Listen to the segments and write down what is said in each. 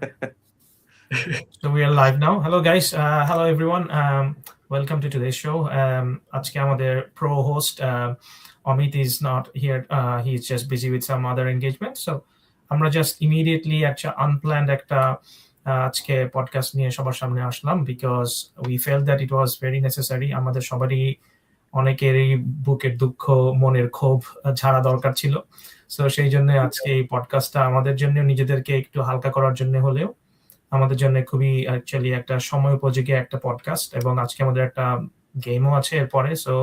So we are live now. Hello, guys. Hello, everyone. Welcome to today's show. আজকে আমাদের pro host Amit is not here. He's just busy with some other engagement. So আমরা just immediately একটা unplanned একটা আজকে podcast নিয়ে সবার সামনে আসলাম because we felt that it was very necessary. আমাদের সবারই অনেকেরই বুকের দুঃখ, মনের ক্ষোভ ঝাড়া দরকার ছিল। সো সেই জন্য আজকে এই পডকাস্টটা আমাদের জন্য নিজেদেরকে একটু হালকা করার জন্য হলেও আমাদের জন্য খুবই অ্যাকচুয়ালি একটা সময় উপযোগী একটা পডকাস্ট এবং আজকে আমাদের একটা গেমও আছে এরপরে সো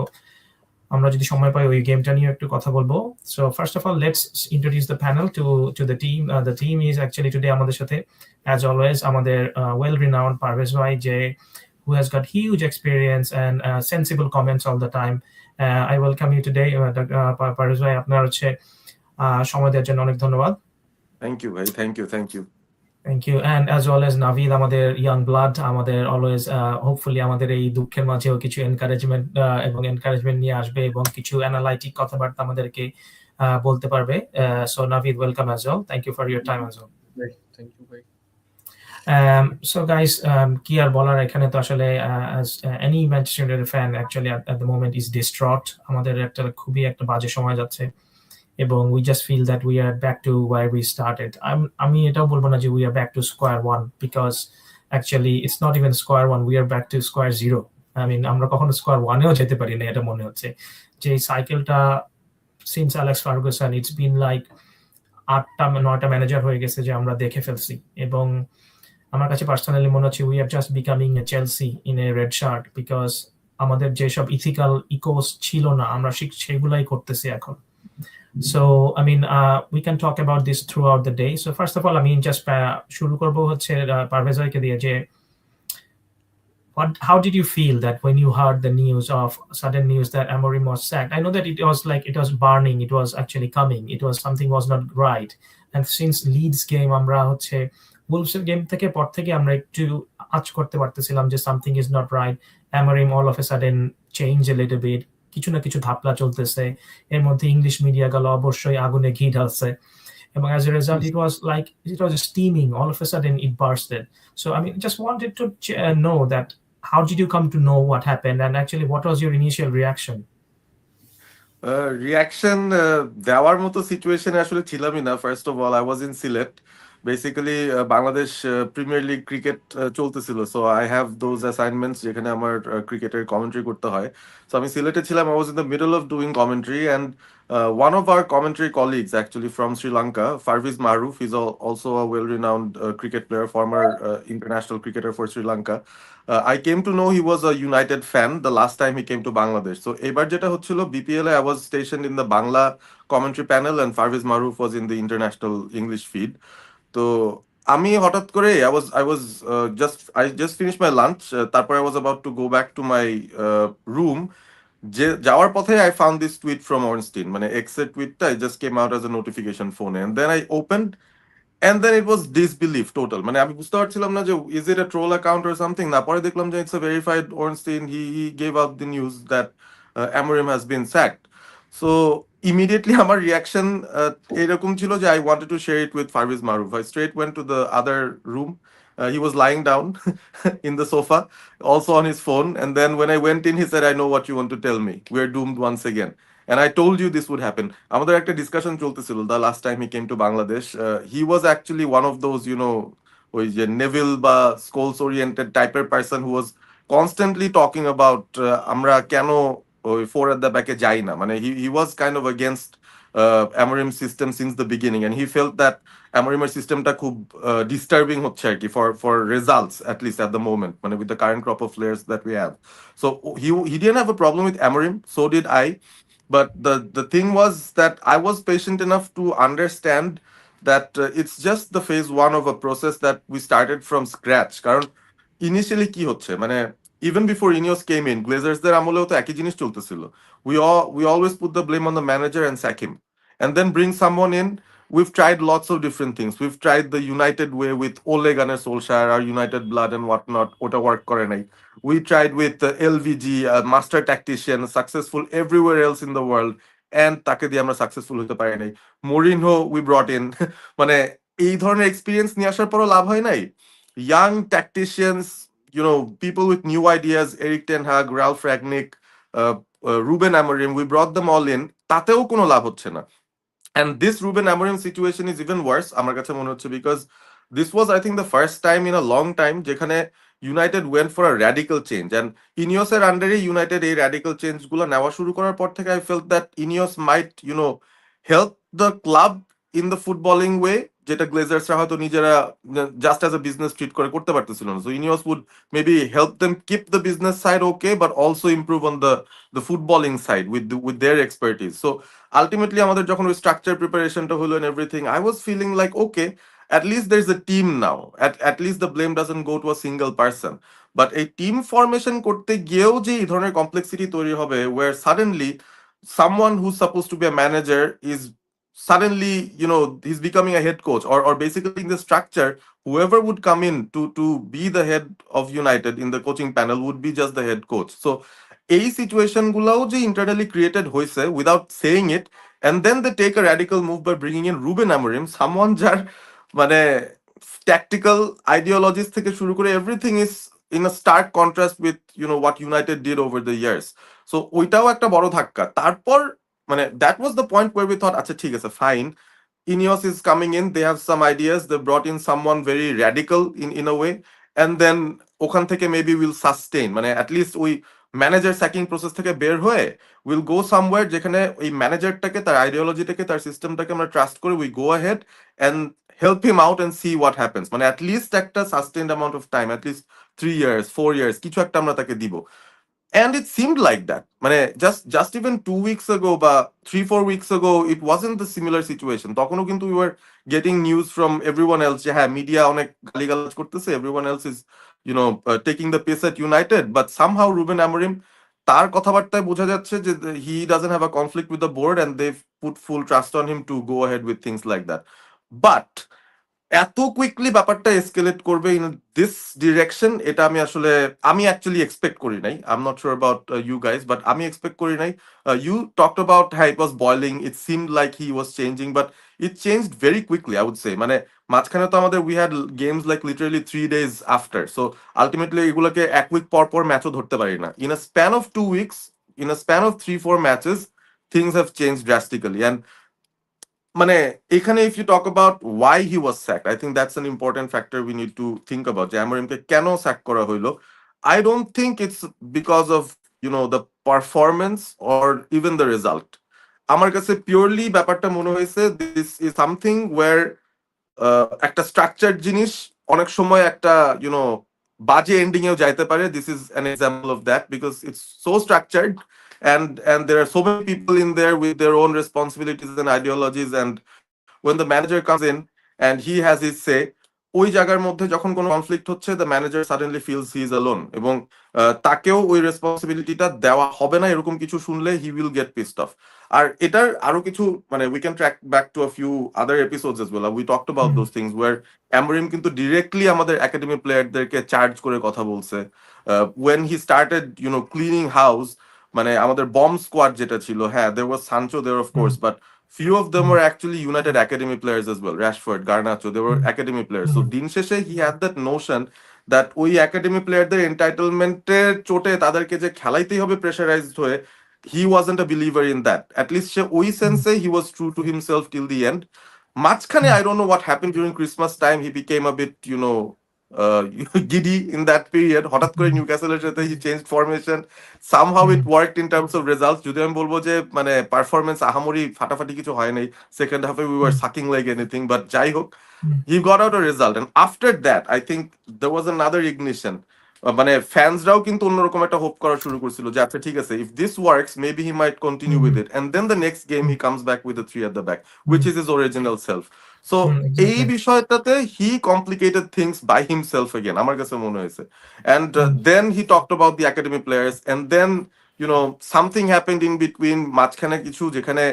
আমরা যদি সময় পাই ওই গেমটা নিয়ে একটু কথা বলবো so first of all let's introduce the panel to the team is actually today আমাদের সাথে অ্যাজ অলওয়েজ আমাদের ওয়েল রিনাউন্ড পারভেজ ভাই যে who has got huge experience and sensible comments all the time. I welcome you today, Parvez ভাই আপনার হচ্ছে সময় দেওয়ার জন্য অনেক ধন্যবাদ। Thank you, bhai. Thank you. Thank you. And as well as Naveed, আমাদের young blood, আমাদের always hopefully আমাদের এই দুঃখের মাঝেও কিছু encouragement এবং encouragement নিয়ে আসবে এবং কিছু analytic কথাবার্তা আমাদেরকে বলতে পারবে। So Naveed, welcome as well. Thank you for your time as well. Thank you, bhai. So guys, কি আর বলার এখানে তো আসলে as any Manchester United fan actually at the moment is distraught. আমাদের একটা খুবই একটা বাজে সময় যাচ্ছে এবং we just feel that we are back to where we started. আমি এটাও বলবো না যে we are back to square one because actually it's not even square one, we are back to square zero. I mean আমরা কখনো square one এও যেতে পারি না এটা মনে হচ্ছে যে সাইকেলটা since Alex Ferguson it's been like 8-9টা ম্যানেজার হয়ে গেছে যে আমরা দেখে ফেলছি এবং আমার কাছে পার্সোনালি মনে হচ্ছে we are just becoming a Chelsea in a red shirt because আমাদের যেসব ইথিক্যাল ইকোস ছিল না আমরা সেগুলাই করতেছি এখন। So, I mean, we can talk about this throughout the day. So, first of all, I mean, just শুরু করবো হচ্ছে পারভেজ ভাইকে দিয়ে যে how did you feel that when you heard the news of sudden news that AMORIM was sacked? I know that it was like it was burning, it was actually coming, it was something was not right. And since Leeds game আমরা হচ্ছে Wolves এর game থেকে পর থেকে আমরা একটু আঁচ করতে পারতেছিলাম যে something is not right. AMORIM all of a sudden change a little bit. কিছু না কিছু ধাপলা চলতেছে এর মধ্যে ইংলিশ মিডিয়া গেল অবশ্যই আগুনে ঘি ঢালছে এবং as a result it was steaming all of a sudden it bursted. So I mean just wanted to know that how did you come to know what happened and actually what was your initial reaction? Reaction দেওয়ার মতো সিচুয়েশনে আসলে ছিলামই না। First of all I was in Sylhet, basically Bangladesh premier league cricket চলতেছিল, so I have those assignments যেখানে আমার ক্রিকেটের কমেন্ট্রি করতে হয়। সো আমি সিলেটে ছিলাম, I was in the middle of doing commentary and one of our commentary colleagues actually from Sri Lanka, Parvez Maroof, he's also a well-renowned cricket player, former international cricketer for Sri Lanka. I came to know he was a United fan the last time he came to Bangladesh. So ebar jeta hocchilo BPL I was stationed in the Bangla commentary panel and Parvez Maroof was in the international English feed. তো আমি হঠাৎ করে I just finished my lunch, তারপর I was about to go back to my room. যে যাওয়ার পথে I found this tweet from Ornstein, মানে এক্সের টুইটটা it just came out as a notification phone and then I opened and then it was disbelief total. মানে আমি বুঝতে পারছিলাম না যে is it a troll account or something, না পরে দেখলাম যে it's a verified Ornstein. He gave out the news that AMORIM has been sacked. So immediately আমার রিয়াকশন এরকম ছিল যে I wanted to share it with Parvez Maroof. I straight went to the other room. He was lying down in the sofa, also on his phone. And then when I went in, he said, I know what you want to tell me. We're doomed once again. And I told you this would happen. আমাদের একটা discussion চলতেছিল the last time he came to Bangladesh. He was actually one of those, ওই যে Neville বা Scholes oriented typer person who was constantly talking about আমরা কেন ওই four at the back এ যাই না, মানে he was kind of against AMORIM system since the beginning and he felt that AMORIM সিস্টেমটা খুব disturbing হচ্ছে আর কি for results at least at the moment, মানে with the current crop of players that we have. So he didn't have a problem with AMORIM, so did I. But the thing was that I was patient enough to understand that it's just the phase one of a process that we started from scratch. কারণ initially কি হচ্ছে, মানে even before Ineos came in, Glazers-দের আমলেও তো একই জিনিস চলতেছিল. We always put the blame on the manager and sack him and then bring someone in. We've tried lots of different things. We've tried the United way with Ole Gunnar Solskjaer, our United blood and whatnot. ওটা work করে নাই. We tried with LVG, a master tactician, successful everywhere else in the world, and তাকে দিয়ে আমরা successful হতে পারি নাই. Mourinho we brought in. মানে এই ধরনের এক্সপিরিয়েন্স নিয়ে আসার পরও লাভ হয় নাই। Young tacticians, people with new ideas, Eric Ten Hag, Ralph Ragnick, Ruben Amorim, we brought them all in, তাতেও কোনো লাভ হচ্ছে না। And this Ruben Amorim situation is even worse আমার কাছে মনে হচ্ছে, because this was I think the first time in a long time যেখানে United went for a radical change, and ইনিওসের আন্ডারে ইউনাইটেড এই radical change গুলো নেওয়া শুরু করার পর থেকে I felt that ইনিওস might help the club in the footballing way, যেটা গ্লেজার্সরা হয়তো নিজেরা just as a business treat করে করতে পারতেছিল না। So ইনিওস would maybe help them keep the business side okay but also improve on the footballing side with their expertise. So ultimately আমাদের যখন ওই structure প্রিপারেশনটা হলো and everything, I was feeling like okay, at least there's a team now, at least the blame doesn't go to a single person. But এই team formation করতে গিয়েও যে এই ধরনের কমপ্লেক্সিটি তৈরি হবে, where suddenly someone who's supposed to be a manager is suddenly he's becoming a head coach, or basically in the structure whoever would come in to be the head of United in the coaching panel would be just the head coach. So এই situation গুলাও যে internally created হয়েছে without saying it, and then they take a radical move by bringing in Ruben Amorim, someone যার মানে tactical ideologies থেকে শুরু করে everything is in a stark contrast with what United did over the years. So ওইটাও একটা বড় ধাক্কা। তারপর that was the point where we thought আচ্ছা ঠিক আছে fine, Ineos is coming in, they have some ideas, they brought in someone very radical in a way, and then ওখান থেকে maybe will sustain, at least ওই manager sacking process থেকে বের হয়ে will go somewhere যেখানে ওই ম্যানেজারটাকে, তার আইডিওলজিটাকে, তার সিস্টেমটাকে আমরা ট্রাস্ট করে we go ahead and help him out and see what happens. At least একটা sustained amount of time, at least 3 years 4 years কিছু একটা আমরা তাকে দিব। And it seemed like that. Just even 2 weeks ago, but 3-4 weeks ago, it wasn't the similar situation. তখনও কিন্তু we were getting news from everyone else যে হ্যাঁ media অনেক গালিগালাজ করতেছে, everyone else is taking the piss at United, but somehow Ruben Amorim, তার কথাবার্তায় বোঝা যাচ্ছে যে he doesn't have a conflict with the board and they've put full trust on him to go ahead with things like that. But এত quickly ব্যাপারটা escalate করবে in this direction, এটা আমি অ্যাকচুয়ালি এক্সপেক্ট করি নাই। I am not sure about you guys, but আমি expect করি নাই। ইউ টকড অ্যাবাউট হ্যাঁ it was boiling, it seemed like he was changing, but it changed very quickly I would say. মাঝখানে তো আমাদের we had games like literally 3 days after, so ultimately এগুলোকে এক week পর পর ম্যাচও ধরতে পারি না। In a span of 2 weeks, in a span of 3-4 matches, things have changed drastically. And এখানে if you talk about why he was sacked, I think that's an important factor we need to think about. যে অ্যামোরিমকে কেন sec করা হইলো, I don't think it's because of the performance or even the result. আমার কাছে purely ব্যাপারটা মনে হয়েছে this is something where একটা স্ট্রাকচার জিনিস অনেক সময় একটা বাজে এন্ডিং এও যাইতে পারে। This is an example of that because it's so structured and there are so many people in there with their own responsibilities and ideologies, and when the manager comes in and he has his say, ওই জায়গার মধ্যে যখন কোনো conflict হচ্ছে the manager suddenly feels he is alone, এবং তাকেও ওই রেসপন্সিবিলিটিটা দেওয়া হবে না এরকম কিছু শুনলে he will get pissed off. আর এটার আরো কিছু we can track back to a few other episodes as well. We talked about those things where Amorim কিন্তু ডিরেক্টলি আমাদের একাডেমি প্লেয়ারদেরকে চার্জ করে কথা বলছে। when he started cleaning house, আমাদের bomb squad যেটা ছিল, হ্যাঁ there was Sancho there of course, but few of them were actually United academy players as well. Rashford, Garnacho, they were academy players. So দিন শেষে he had that notion that ওই academy প্লেয়ারদের এন্টাইটেলমেন্টের চোটে তাদেরকে যে খেলাইতেই হবে প্রেশারাইজড হয়ে, he wasn't a believer in that. At least সে ওই সেন্সে he was true to himself till the end. মাঝখানে I don't know what happened during Christmas time, he became a bit uh, giddy in that period. হঠাৎ করে নিউক্যাসলের সাথে he changed formation. Somehow it worked in terms of results. যদি আমি বলবো যে performance আহামরি ফাটাফাটি কিছু হয় নাই, সেকেন্ড হাফে we were sucking like anything, but যাই হোক he got out a result, and after that I think there was another ignition. ফ্যান্সরাও কিন্তু অন্যরকম একটা হোপ করা শুরু করছিল যে আচ্ছা ঠিক আছে, if this works maybe he might continue with it, and then the next game he comes back with the 3 at the back, which is his original self. So এই বিষয়টাতে he complicated things by himself again আমার কাছে মনে হয়েছে, and then he talked about the academy players, and then something happened in between, মাঝখানে কিছু যেখানে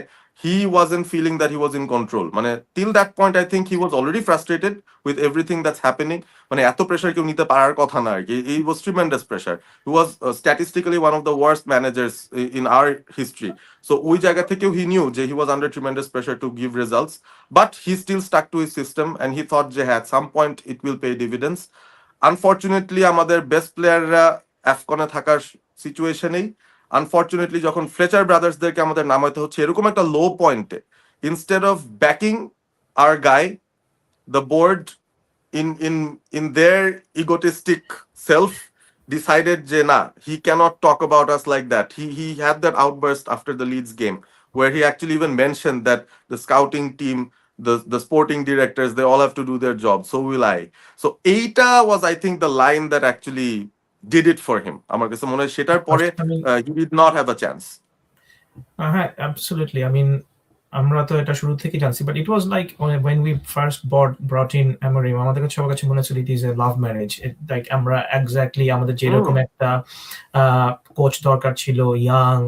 he wasn't feeling that he was in control. মানে till that point I think he was already frustrated with everything that's happening. মানে এত pressure কেউ নিতে পারার কথা না আর কি. It was tremendous pressure. He was statistically one of the worst managers in our history. So ওই জায়গা থেকেও he knew যে he was under tremendous pressure to give results, but he still stuck to his system and he thought যে at some point it will pay dividends. Unfortunately আমাদের best প্লেয়াররা অ্যাফকনে থাকার সিচুয়েশনেই, unfortunately যখন Fletcher ব্রাদার্সদেরকে আমাদের নামাইতে হচ্ছে এরকম একটা লো পয়েন্টে, instead of backing our guy, the board in their egotistic self decided যে না, he cannot talk about us like that. He had that outburst after the Leeds game where he actually even mentioned that the scouting team, the sporting directors, they all have to do their job, so will I. So এইটা was I think the line that actually did it for him. আমার কাছে মনে হয় সেটার পরে he did not have a chance. হ্যাঁ, absolutely. I mean, আমরা তো এটা শুরু থেকে জানছি, but it was like when we first brought in AMORIM, আমাদের কাছে সবার কাছে মনে হচ্ছিল it is a love marriage. Like আমরা exactly আমাদের যেরকম একটা কোচ দরকার ছিল, young,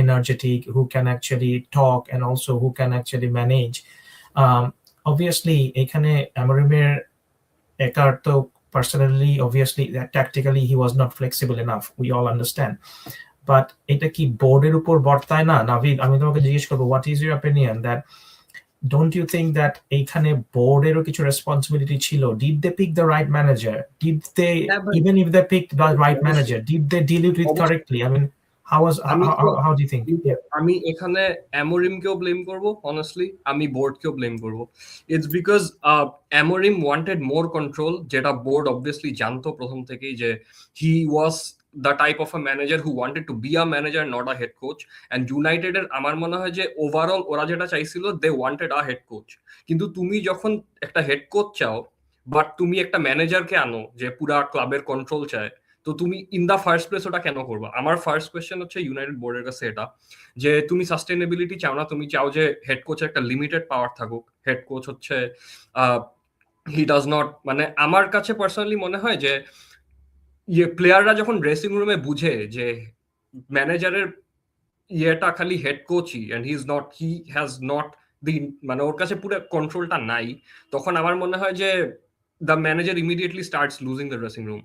energetic, who can actually talk and also who can actually manage. Obviously এখানে AMORIM-এর একার তো personally, obviously, tactically he was not flexible enough. We all understand. But এটা কি বোর্ডের উপর বর্তায় না? নাভিদ, আমি তোমাকে জিজ্ঞেস করবো, what is your opinion that don't you think that এইখানে বোর্ডেরও কিছু রেসপন্সিবিলিটি ছিল? Did they pick the right manager? Did they, even if they picked the right manager, did they deal it with correctly? I mean, how do you think? আমি এখানে অ্যামোরিমকেও blame করব, honestly আমি বোর্ডকেও blame করব. It's because Amorim wanted more control, যেটা board obviously জানতো প্রথম থেকেই যে হি ওয়াজ the type of a manager who wanted to be a manager, not a head coach. And United এর আমার মনে হয় যে ওভারঅল ওরা যেটা চাইছিল, they wanted a head coach. কিন্তু তুমি যখন একটা হেড কোচ চাও, বাট তুমি একটা ম্যানেজারকে আনো যে পুরা ক্লাবের কন্ট্রোল চায়, তো তুমি ইন দা ফার্স্ট প্লেস ওটা কেন করবা? আমার ফার্স্ট কোয়েশ্চেন হচ্ছে ইউনাইটেড বোর্ডের কাছে এটা, যে তুমি সাস্টেনেবিলিটি চাও না, তুমি চাও যে হেড কোচের একটা লিমিটেড পাওয়ার থাকুক, হেড কোচ হচ্ছে হি ডাজ নট, মানে আমার কাছে পার্সোনালি মনে হয় যে প্লেয়াররা যখন ড্রেসিং রুমে বুঝে যে ম্যানেজারের ইয়েটা খালি হেড কোচই and he has not the, মানে ওর কাছে পুরো কন্ট্রোলটা নাই, তখন আমার মনে হয় যে the manager immediately starts losing the dressing room.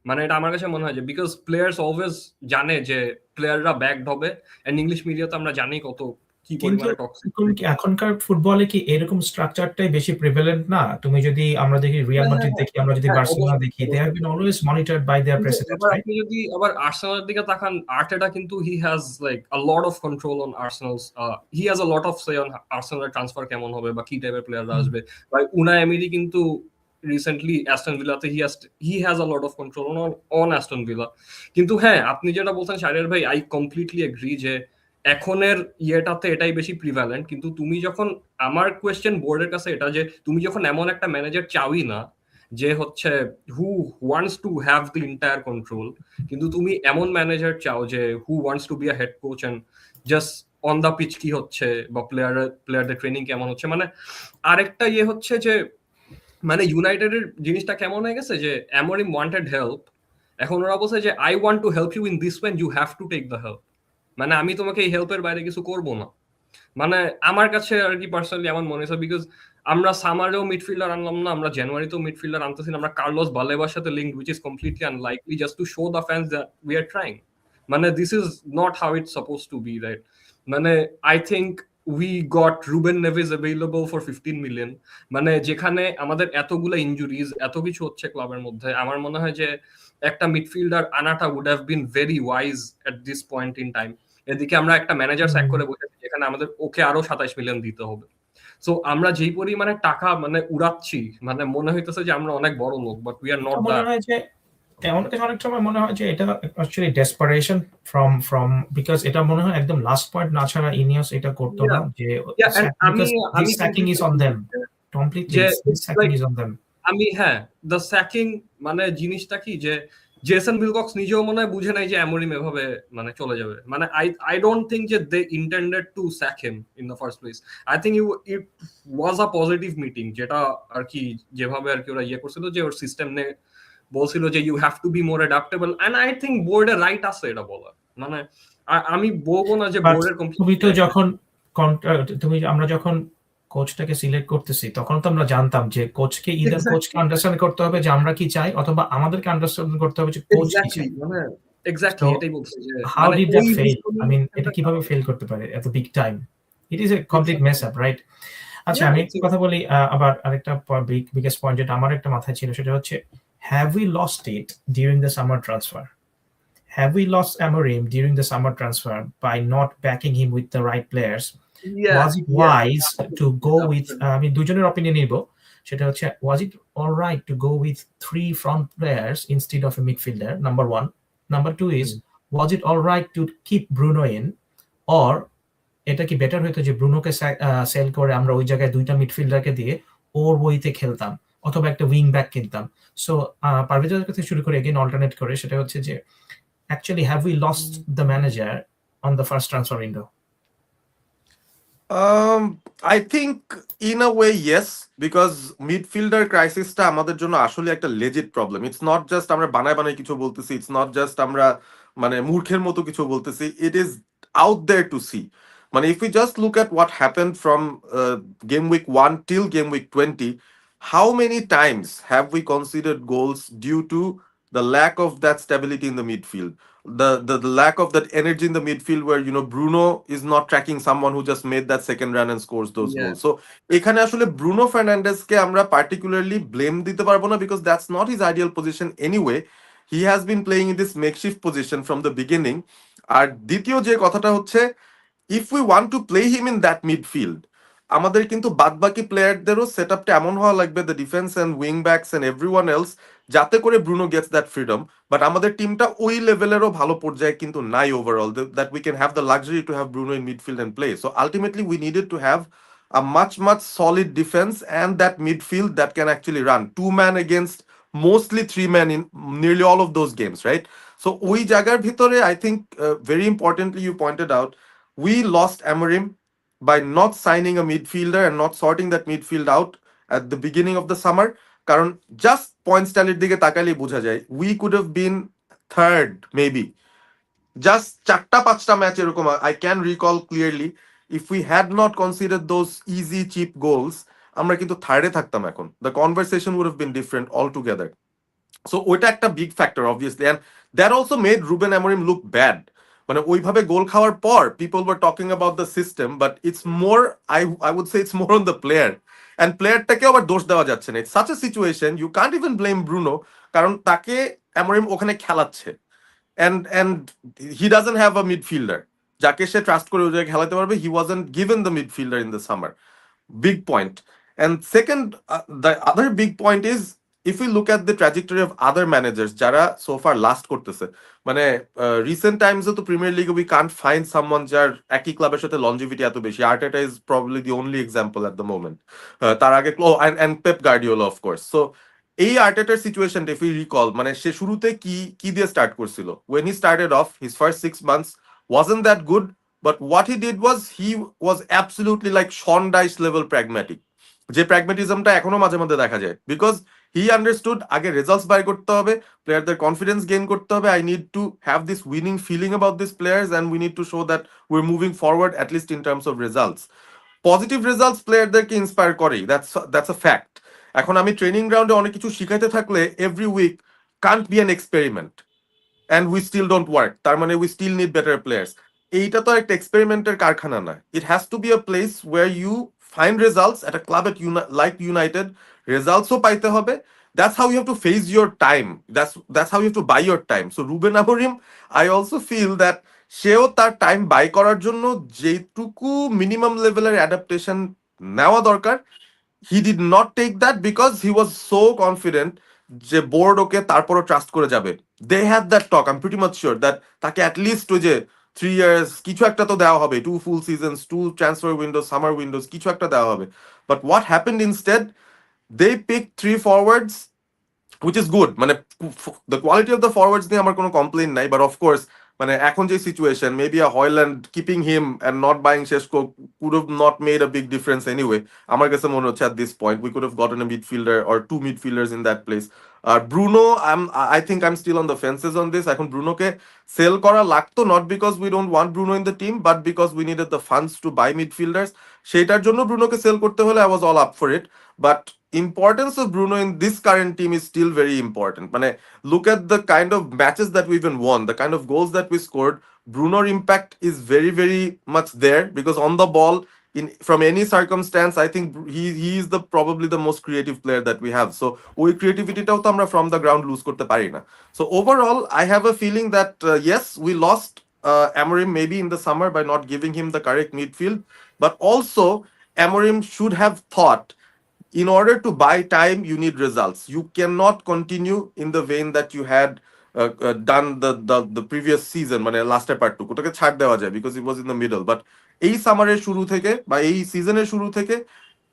মানে এটা আমার কাছে মনে হয় যে বিকজ প্লেয়ার্স অলওয়েজ জানে যে প্লেয়াররা ব্যাকড হবে, এন্ড ইংলিশ মিডিয়াতে আমরা জানি কত কি পরিমাণে টক্সিক. এখনকার ফুটবলে কি এরকম স্ট্রাকচারটাই বেশি প্রিভ্যালেন্ট না? তুমি যদি আমরা দেখি রিয়াল মাদ্রিদ দেখি, আমরা যদি বার্সেলোনা দেখি, they have been always monitored by their president, right? আপনি যদি আবার আর্সেনালের দিকে তাকান, আর্টেটা কিন্তু he has like a lot of control on Arsenal's, he has a lot of say on আর্সেনালের ট্রান্সফার কেমন হবে বা কি টাইপের প্লেয়াররা আসবে. বা উনাই এমিরি কিন্তু রিসেন্টলি অ্যাস্টন ভিলাতে he has a lot of control on Aston Villa. কিন্তু হ্যাঁ, আপনি যেটা বলছেন শাহরিয়ার ভাই, আই কমপ্লিটলি এগ্রি যে এখনের ইয়েটাতে এটাই বেশি প্রিভ্যালেন্ট. কিন্তু তুমি যখন, আমার কোয়েশ্চেন বোর্ডের কাছে এটা, যে তুমি যখন এমন একটা ম্যানেজার চাওই না যে হচ্ছে who wants to have the entire control, কিন্তু তুমি এমন ম্যানেজার চাও যে who wants to be a head coach and just on the pitch কি হচ্ছে বা প্লেয়ারদের ট্রেনিং কেমন হচ্ছে. মানে আরেকটা ইয়ে হচ্ছে যে মানে ইউনাইটেডের জিনিসটা কেমন হয়ে গেছে যে অ্যামোরিম ওয়ান্টেড হেল্প, এখন ওরা বলছে যে I want to help you in this way, you have to take the help. মানে আমি তোমাকে এই হেল্পের বাইরে কিছু করবো না. মানে আমার কাছে আর কি পার্সোনালি এমন মনে হয়েছে, বিকজ আমরা সামারেও মিডফিল্ডার আনলাম না, আমরা জানুয়ারিতেও মিডফিল্ডার আনতেছি না, আমরা কার্লোস বালেবার সাথে link, which is completely unlikely, just to show the fans that we are trying. মানে this is not how it's suppose to be, right? মানে I think we got Ruben Neves available for 15 million. মানে যেখানে আমাদের এতগুলো injuries, এত কিছু হচ্ছে ক্লাবের মধ্যে, আমার মনে হয় যে একটা মিডফিল্ডার আনাটা would have been very wise at this point in time. এদিকে আমরা একটা ম্যানেজার স্যাক করে বসেছি যেখানে আমাদের ওকে আরো 27 মিলিয়ন দিতে হবে. সো আমরা যেই পরিমাণে টাকা মানে উড়াচ্ছি, মানে মনে হইতেছে যে আমরা অনেক বড় লোক, but we are not that. অনেক সময় মনে হয় যে এটা অ্যাকচুয়ালি ডেসপারেশন ফ্রম বিকজ এটা মনে হয় একদম লাস্ট পয়েন্ট না ছাড়া ইনিয়াস এটা করতো না, যে আমি sacking is on them completely, sacking is on them. আমি হ্যাঁ, দ্য স্যাকিং মানে জিনিসটা কি, যে জেসন উইলকক্স নিজেও মনে হয় বুঝে নাই যে অ্যামোরিম এভাবে মানে চলে যাবে. মানে আই ডোন্ট থিঙ্ক যে they intended to sack him in the first place. I think it was a positive meeting, যেটা আর কি যেভাবে আর কি ওরা ইয়ে করছিল, যে ওর সিস্টেম নে বলছিল যে you have to be more adaptable, and I think বোর্ডের রাইট আছে এটা বলার. মানে আমি বলবো না যে বোর্ডের তুমি তো যখন আমরা যখন কোচটাকে সিলেক্ট করতেছি তখন তো আমরা জানতাম যে কোচকে কোচকে আন্ডারস্ট্যান্ড করতে হবে যে আমরা কি চাই, অথবা আমাদেরকে আন্ডারস্ট্যান্ড করতে হবে যে কোচ কি চাই। মানে এক্স্যাক্টলি এটাই বলছি যে how did that fail? I mean এটা এটা কিভাবে ফেল করতে পারে এত big time? It is a complete mess up, right? আচ্ছা, আমি একটা কথা বলি, আবার আরেকটা বিগেস্ট পয়েন্ট যেটা আমার একটা মাথায় ছিল সেটা হচ্ছে, have we lost it during the summer transfer? Have we lost Amorim during the summer transfer by not backing him with the right players? Was it wise to go with, আমি দুজনের opinion নিব, সেটা হচ্ছে, was it all right to go with 3 front players instead of a midfielder? Number 1. Number 2 is, was it all right to keep Bruno in, or এটা কি better হতো যে ব্রুনোকে sell করে আমরা ওই জায়গায় 2টা মিডফিল্ডারকে দিয়ে ওর বইতে খেলতাম, অথবা একটা উইং ব্যাক কিনতাম? সো পারভেজের কাছে শুরু করে এগেইন অল্টারনেট করে, সেটা হচ্ছে যে, actually have we lost the manager on the first transfer window? I think in a way yes, because midfielder crisis টা আমাদের জন্য আসলে একটা legit problem. It's not just আমরা বানায় বানায় কিছু বলতেছি, it's not just আমরা মানে মূর্খের মতো কিছু বলতেছি, it is out there to see. মানে if we just look at what happened from game week 1 till game week 20, how many times have we conceded goals due to the lack of that stability in the midfield? The lack of that energy in the midfield, where Bruno is not tracking someone who just made that second run and scores those goals. So এখানে আসলে Bruno ফার্নান্ডেজকে আমরা particularly blame দিতে পারবো না, because that's not his ideal position anyway. He has been playing in this makeshift position from the beginning. আর দ্বিতীয় যে কথাটা হচ্ছে, if we want to play him in that midfield, আমাদের কিন্তু বাদবাকি প্লেয়ারদেরও সেট আপটা এমন হওয়া লাগবে, the defence and wing backs and everyone else, যাতে করে Bruno gets that freedom. But আমাদের টিমটা ওই লেভেলেরও ভালো পর্যায়ে কিন্তু নাই overall, that we can have the luxury to have Bruno in midfield and play. So ultimately we needed to have a much solid defense and that midfield that can actually run 2 man against mostly 3 men in nearly all of those games, right? So ওই জায়গার ভিতরে I think very importantly you pointed out, we lost Amorim by not signing a midfielder and not sorting that midfield out at the beginning of the summer. কারণ just points ট্যালির দিকে তাকালেই বোঝা যায় we could have been third maybe, just 4-5টা match এরকম I can recall clearly. If we had not considered those easy cheap goals, আমরা কিন্তু থার্ডে থাকতাম এখন. The conversation would have been different altogether. So ওইটা একটা big factor obviously, and that also made Ruben Amorim look bad. মানে ওইভাবে গোল খাওয়ার পর people were talking about the system, but it's more, I would say it's more on the player, and প্লেয়ারটাকেও আবার দোষ দেওয়া যাচ্ছে না। It's such a situation you can't even blame Bruno, কারণ তাকে অ্যামোরিম ওখানে খেলাচ্ছে, and he doesn't have a midfielder যাকে সে ট্রাস্ট করে ওই জায়গায় খেলাতে পারবে। He wasn't given the midfielder in the summer. Big point. And second, the other big point is, if we look at the trajectory of other managers যারা so far last করতেছে, মানে recent times তো premier লিগে we can't find someone যার একই ক্লাবের সাথে longevity এত বেশি। Arteta is probably the only example at the moment. তার আগে and Pep Guardiola of course. So এই আর্টেটার সিচুয়েশন if we recall, মানে সে শুরুতে কি দিয়ে স্টার্ট করছিল? When he started off, his first 6 months wasn't that good. But what he did was he was absolutely like Sean Dyche level pragmatic. যে প্র্যাগমেটিজমটা এখনো মাঝে মধ্যে দেখা যায়, বিকজ হি আন্ডারস্টুড আগে রেজাল্টস বাই করতে হবে, প্লেয়ারদের কনফিডেন্স গেইন করতে হবে। I need to have this winning feeling about this players and we need to show that we are moving forward at least in terms of results. Positive results প্লেয়ারদেরকে inspire করেই, that's a fact. এখন আমি training গ্রাউন্ডে অনেক কিছু শিখাইতে থাকলে every week can't be an experiment and we still don't work, তার মানে we still need better players. এইটা তো একটা এক্সপেরিমেন্টের কারখানা না। It has to be a place where you find results at a club at like United, results ও পাইতে হবে। That's how you have to phase your time. That's how you have to buy your time. So Ruben Amorim, I also feel that সেও তার time by করার জন্য যেটুকু minimum লেভেলের adaptation নেওয়া দরকার, he did not take that because he was so confident যে board ওকে তারপরও ট্রাস্ট করে যাবে। They had that talk, I am pretty much sure that তাকে অ্যাটলিস্ট ওই যে 3 ইয়ার্স কিছু একটা তো দেওয়া হবে, 2 full seasons, 2 transfer windows, summer windows, কিছু একটা দেওয়া হবে। But what happened instead, they pick 3 forwards, which is good. মানে the quality of the forwards নিয়ে আমার কোনো কমপ্লেইন নাই, but of course মানে এখন যে situation, maybe a Hojlund keeping him and not buying Sesko could have not made a big difference anyway. আমার কাছে মনে হচ্ছে at this point we could have gotten a midfielder or two midfielders in that place. আর Bruno, I think I'm still on the fences on this. এখন ব্রুনোকে sell করা লাগতো, not because we don't want Bruno in the team, but because we needed the funds to buy midfielders. সেইটার জন্য ব্রুনোকে sell করতে হলে I was all up for it. But importance of Bruno in this current team is still very important. মানে look at the kind of matches that we even won, the kind of goals that we scored. Bruno's impact is very, very much there because on the ball, in from any circumstance, I think he is the probably the most creative player that we have. So ওই creativity-টাও তো আমরা from the ground lose করতে পারি না. So overall, I have a feeling that yes, we lost Amorim maybe in the summer by not giving him the correct midfield, but also Amorim should have thought in order to buy time, you need results. You cannot continue in the vein that you had done the previous season, মানে লাস্টের পার্টটুকু ওটাকে ছাড় দেওয়া যায় because it was in the middle. But এই সামারের শুরু থেকে বা এই সিজনের শুরু থেকে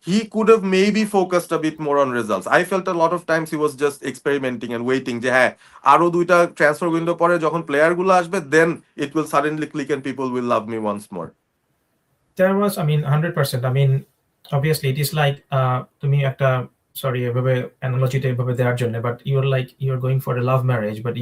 he could have maybe focused a bit more on results. I felt a lot of times he was just experimenting and waiting যে হ্যাঁ আরো দুইটা ট্রান্সফার উইন্ডো পরে যখন প্লেয়ার গুলো আসবে, then it will suddenly click and people will love me once more. There was, I mean, 100%. I mean, obviously it is like তুমি একটা sorry এভাবে analogy-টা এভাবে দেওয়ার জন্য, but you're going for a love marriage, but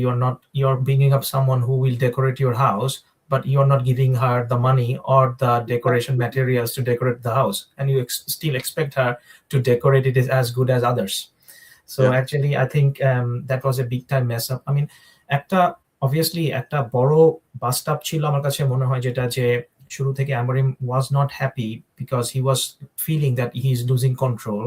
you're bringing up someone who will decorate your house, but you're not giving her the money or the decoration materials to decorate the house, and you still expect her to decorate it as good as others. So Yeah. actually I think that was a big time mess up. I mean, obviously একটা বড় bast up ছিল আমার কাছে মনে হয়, যেটা যে শুরু থেকে Amorim was not happy because he was feeling that he is losing control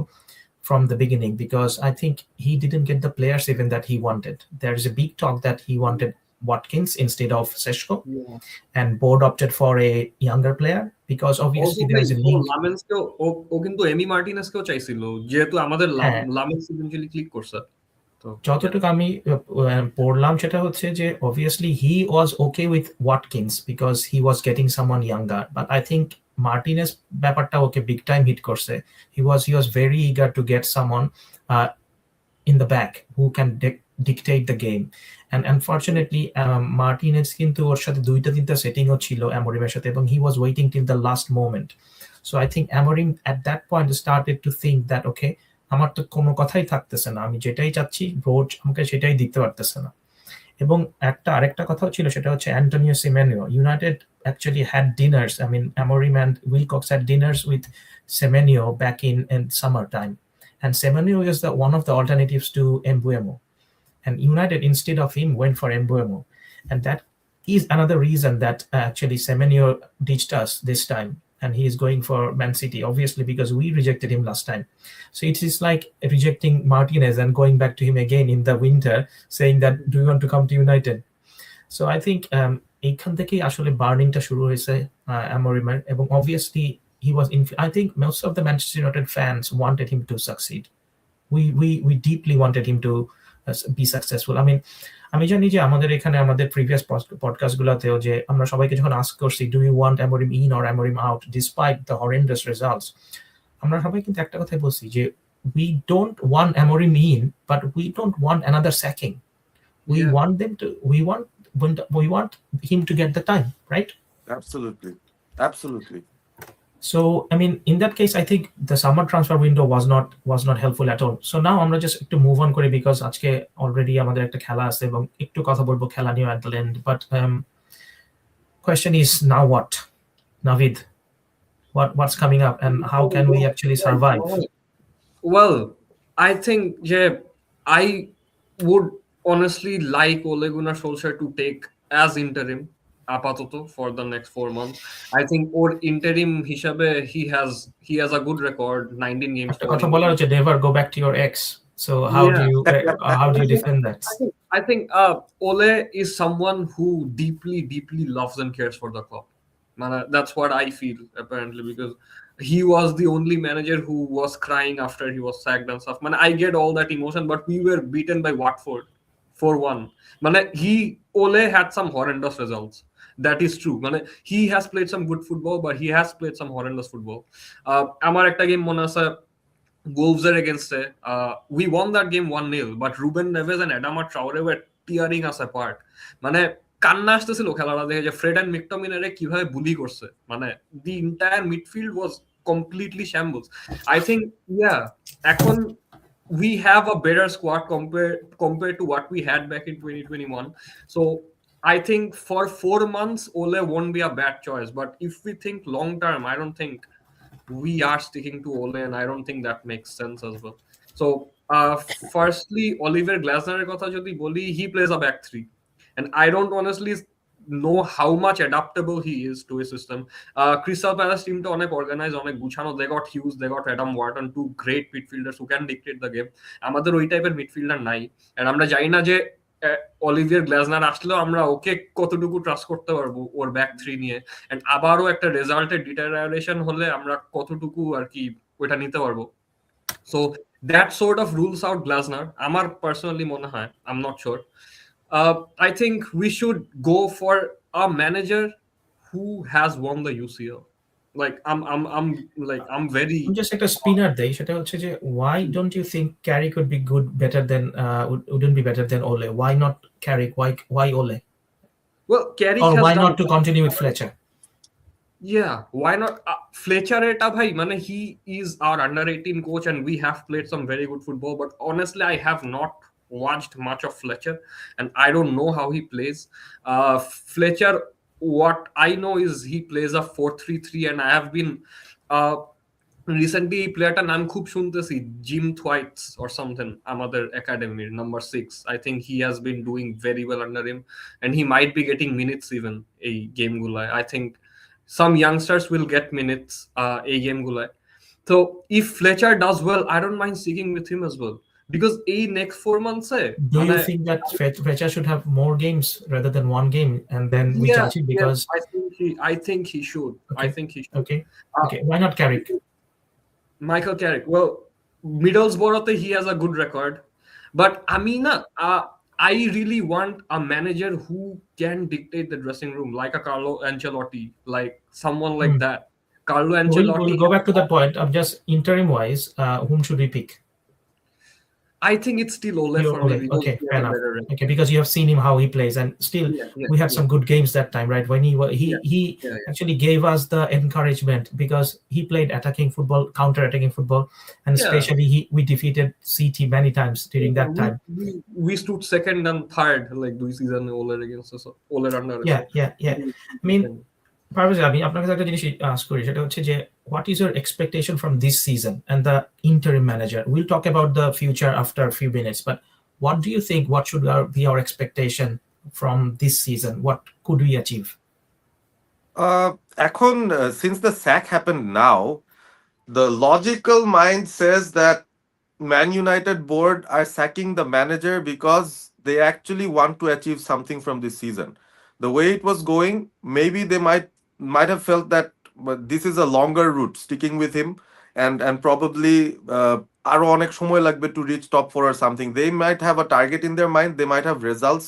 from the beginning, because I think he didn't get the players even that he wanted. There is a big talk that he wanted Watkins instead of Seshko, and board opted for a younger player because obviously there is a link. লামেন্সকেও ও কিন্তু এমি মার্টিনেসকেও চাইছিল, যেহেতু আমাদের লামেন্স eventually click করছে। যতটুকু আমি পড়লাম সেটা হচ্ছে যে obviously he was okay with Watkins because he was getting someone younger, but I think Martinez ব্যাপারটা ওকে big time hit করছে. He was very eager to get someone in the back who can dictate the game, and unfortunately Martinez কিন্তু ওর সাথে দুইটা তিনটা সেটিংও ছিল Amorim's সাথে, এবং he was waiting till the last moment. So I think Amorim at that point started to think that okay, আমার তো কোনো কথাই থাকতেছে না, আমি যেটাই চাচ্ছি রোজ আমাকে সেটাই দিতে পারতেছে না। এবং আরেকটা কথাও ছিল, সেটা হচ্ছে Antonio Semenyo. United actually had dinners, I mean Amorim and Wilcox had dinners with Semenyo back in summertime, and Semenyo is one of the alternatives to Mbeumo, and United instead of him went for Mbeumo, and that is another reason that actually Semenyo ditched us this time, and he is going for Man City, obviously because we rejected him last time. So it is like rejecting Martinez and going back to him again in the winter, saying that do you want to come to United? So I think এইখান থেকেই আসলে বার্নিংটা শুরু হয়েছে Amorim, এবং obviously he was I think most of the Manchester United fans wanted him to succeed. We deeply wanted him to be successful. I mean, আমি জানি যে আমাদের এখানে আমাদের প্রিভিয়াস পডকাস্ট গুলোতেও যে আমরা সবাইকে যখন আস্ক করছি do you want Amorim in or Amorim out despite the horrendous results, আমরা সবাই কিন্তু একটা কথাই বলছি যে we don't want Amorim in, but we don't want another sacking. We want him to get the time, right? Absolutely. So I mean in that case I think the summer transfer window was not helpful at all. So now আমরা just একটু move on করি because আজকে already আমাদের একটা খেলা আছে এবং একটু কথা বলবো খেলা নিয়ে at the end. But question is now what? Navid, what's coming up and how can we actually survive? Well, I think I would honestly like Ole Gunnar Solskjaer to take as interim আপাতত for the next 4 months. I think or interim হিসাবে he has a good record, 19 games. একটা কথা বলার হচ্ছে never go back to your ex. So how do you defend that? I think Ole is someone who deeply loves and cares for the club. That's what I feel apparently, because he was the only manager who was crying after he was sacked and stuff. I get all that emotion, but we were beaten by Watford 4-1. Ole had some horrendous results. That is true. He has played some good football, but he has played some horrendous football. আমার একটা game মনে আছে Wolves against we won that game 1-0, but Ruben Neves and Adama Traore were tearing us apart. কান্না আসতেছিল খেলাটা দেখে যে Fred and মিকটমিনারে কিভাবে বুলি করছে, মানে the entire midfield was completely shambles. I think এখন we have a better squad compared to what we had back in 2021. So I think for 4 months Ole won't be a bad choice, but if we think long term, I don't think we are sticking to Ole, and I don't think that makes sense as well. So firstly, Oliver Glasner কথা যদি বলি, he plays a back three, and I don't honestly know how much adaptable he is to his system. Crystal Palace team to অনেক organized, অনেক গুছানো. They got Hughes, they got Adam Wharton, two great midfielders who can dictate the game. আমাদের ওই টাইপের midfielder নাই, and আমরা জানি না যে অলিভিয়ার গ্লাসনার আসলেও আমরা ওকে কতটুকু ট্রাস্ট করতে পারবো ওর ব্যাক থ্রি নিয়ে, এন্ড আবারও একটা রেজাল্টের ডিটারিয়েশন হলে আমরা কতটুকু আর কি ওইটা নিতে পারবো। So that sort of rules out Glasner আমার পার্সোনালি মনে হয়, I am not sure. I think we should go for a manager who has won the UCL. Like I'm very just একটা স্পিনার দেই, সেটা হচ্ছে যে why don't you think Carrick would be good better than wouldn't be better than Ole? Why not Carrick? Why Ole? well Carrick Or has why done not to continue with Fletcher? Yeah, why not? Fletcher eta bhai, mane he is our under 18 coach and we have played some very good football, but honestly I have not watched much of Fletcher and I don't know how he plays. Fletcher, what I know is he plays a 4-3-3, and I have been recently এই প্লেয়ারটার নাম খুব শুনতেছি, gym থোয়াইটস or something, আমাদের একাডেমির number 6. I think he has been doing very well under him and he might be getting minutes even এই গেমগুলায়। I think some youngsters will get minutes এই গেমগুলায়। তো if Fletcher does well, I don't mind sticking with him as well, because এই next 4 months do you think that Fletcher should have more games rather than one game and then we judge it? Because I think he should. Okay. I think he should. Okay, why not Carrick? Michael Carrick, well, Middlesbrough he has a good record, but Amina, I really want a manager who can dictate the dressing room, like a Carlo Ancelotti, like someone like that. Carlo Ancelotti. We'll go back to that point. I'm just interim wise, whom should we pick? I think it's still Ole for me. Okay, fair enough. Okay, because you have seen him how he plays, and still we had some good games that time, right? When he actually gave us the encouragement because he played attacking football, counter-attacking football, and especially we defeated CT many times during that time. We stood second and third like this season Ole against us. Ole under. Yeah. I mean, Parvez, আমি আপনার কাছে একটা জিনিস ask করি, সেটা হচ্ছে যে what is your expectation from this season and the interim manager? We'll talk about the future after a few minutes, but what do you think, what should be our expectation from this season? What could we achieve? এখন since the sack happened now, the logical mind says that Man United board are sacking the manager because they actually want to achieve something from this season. The way it was going, maybe they might have felt that this is a longer route sticking with him, and probably aro onek shomoy lagbe to reach top 4 or something. They might have a target in their mind, they might have results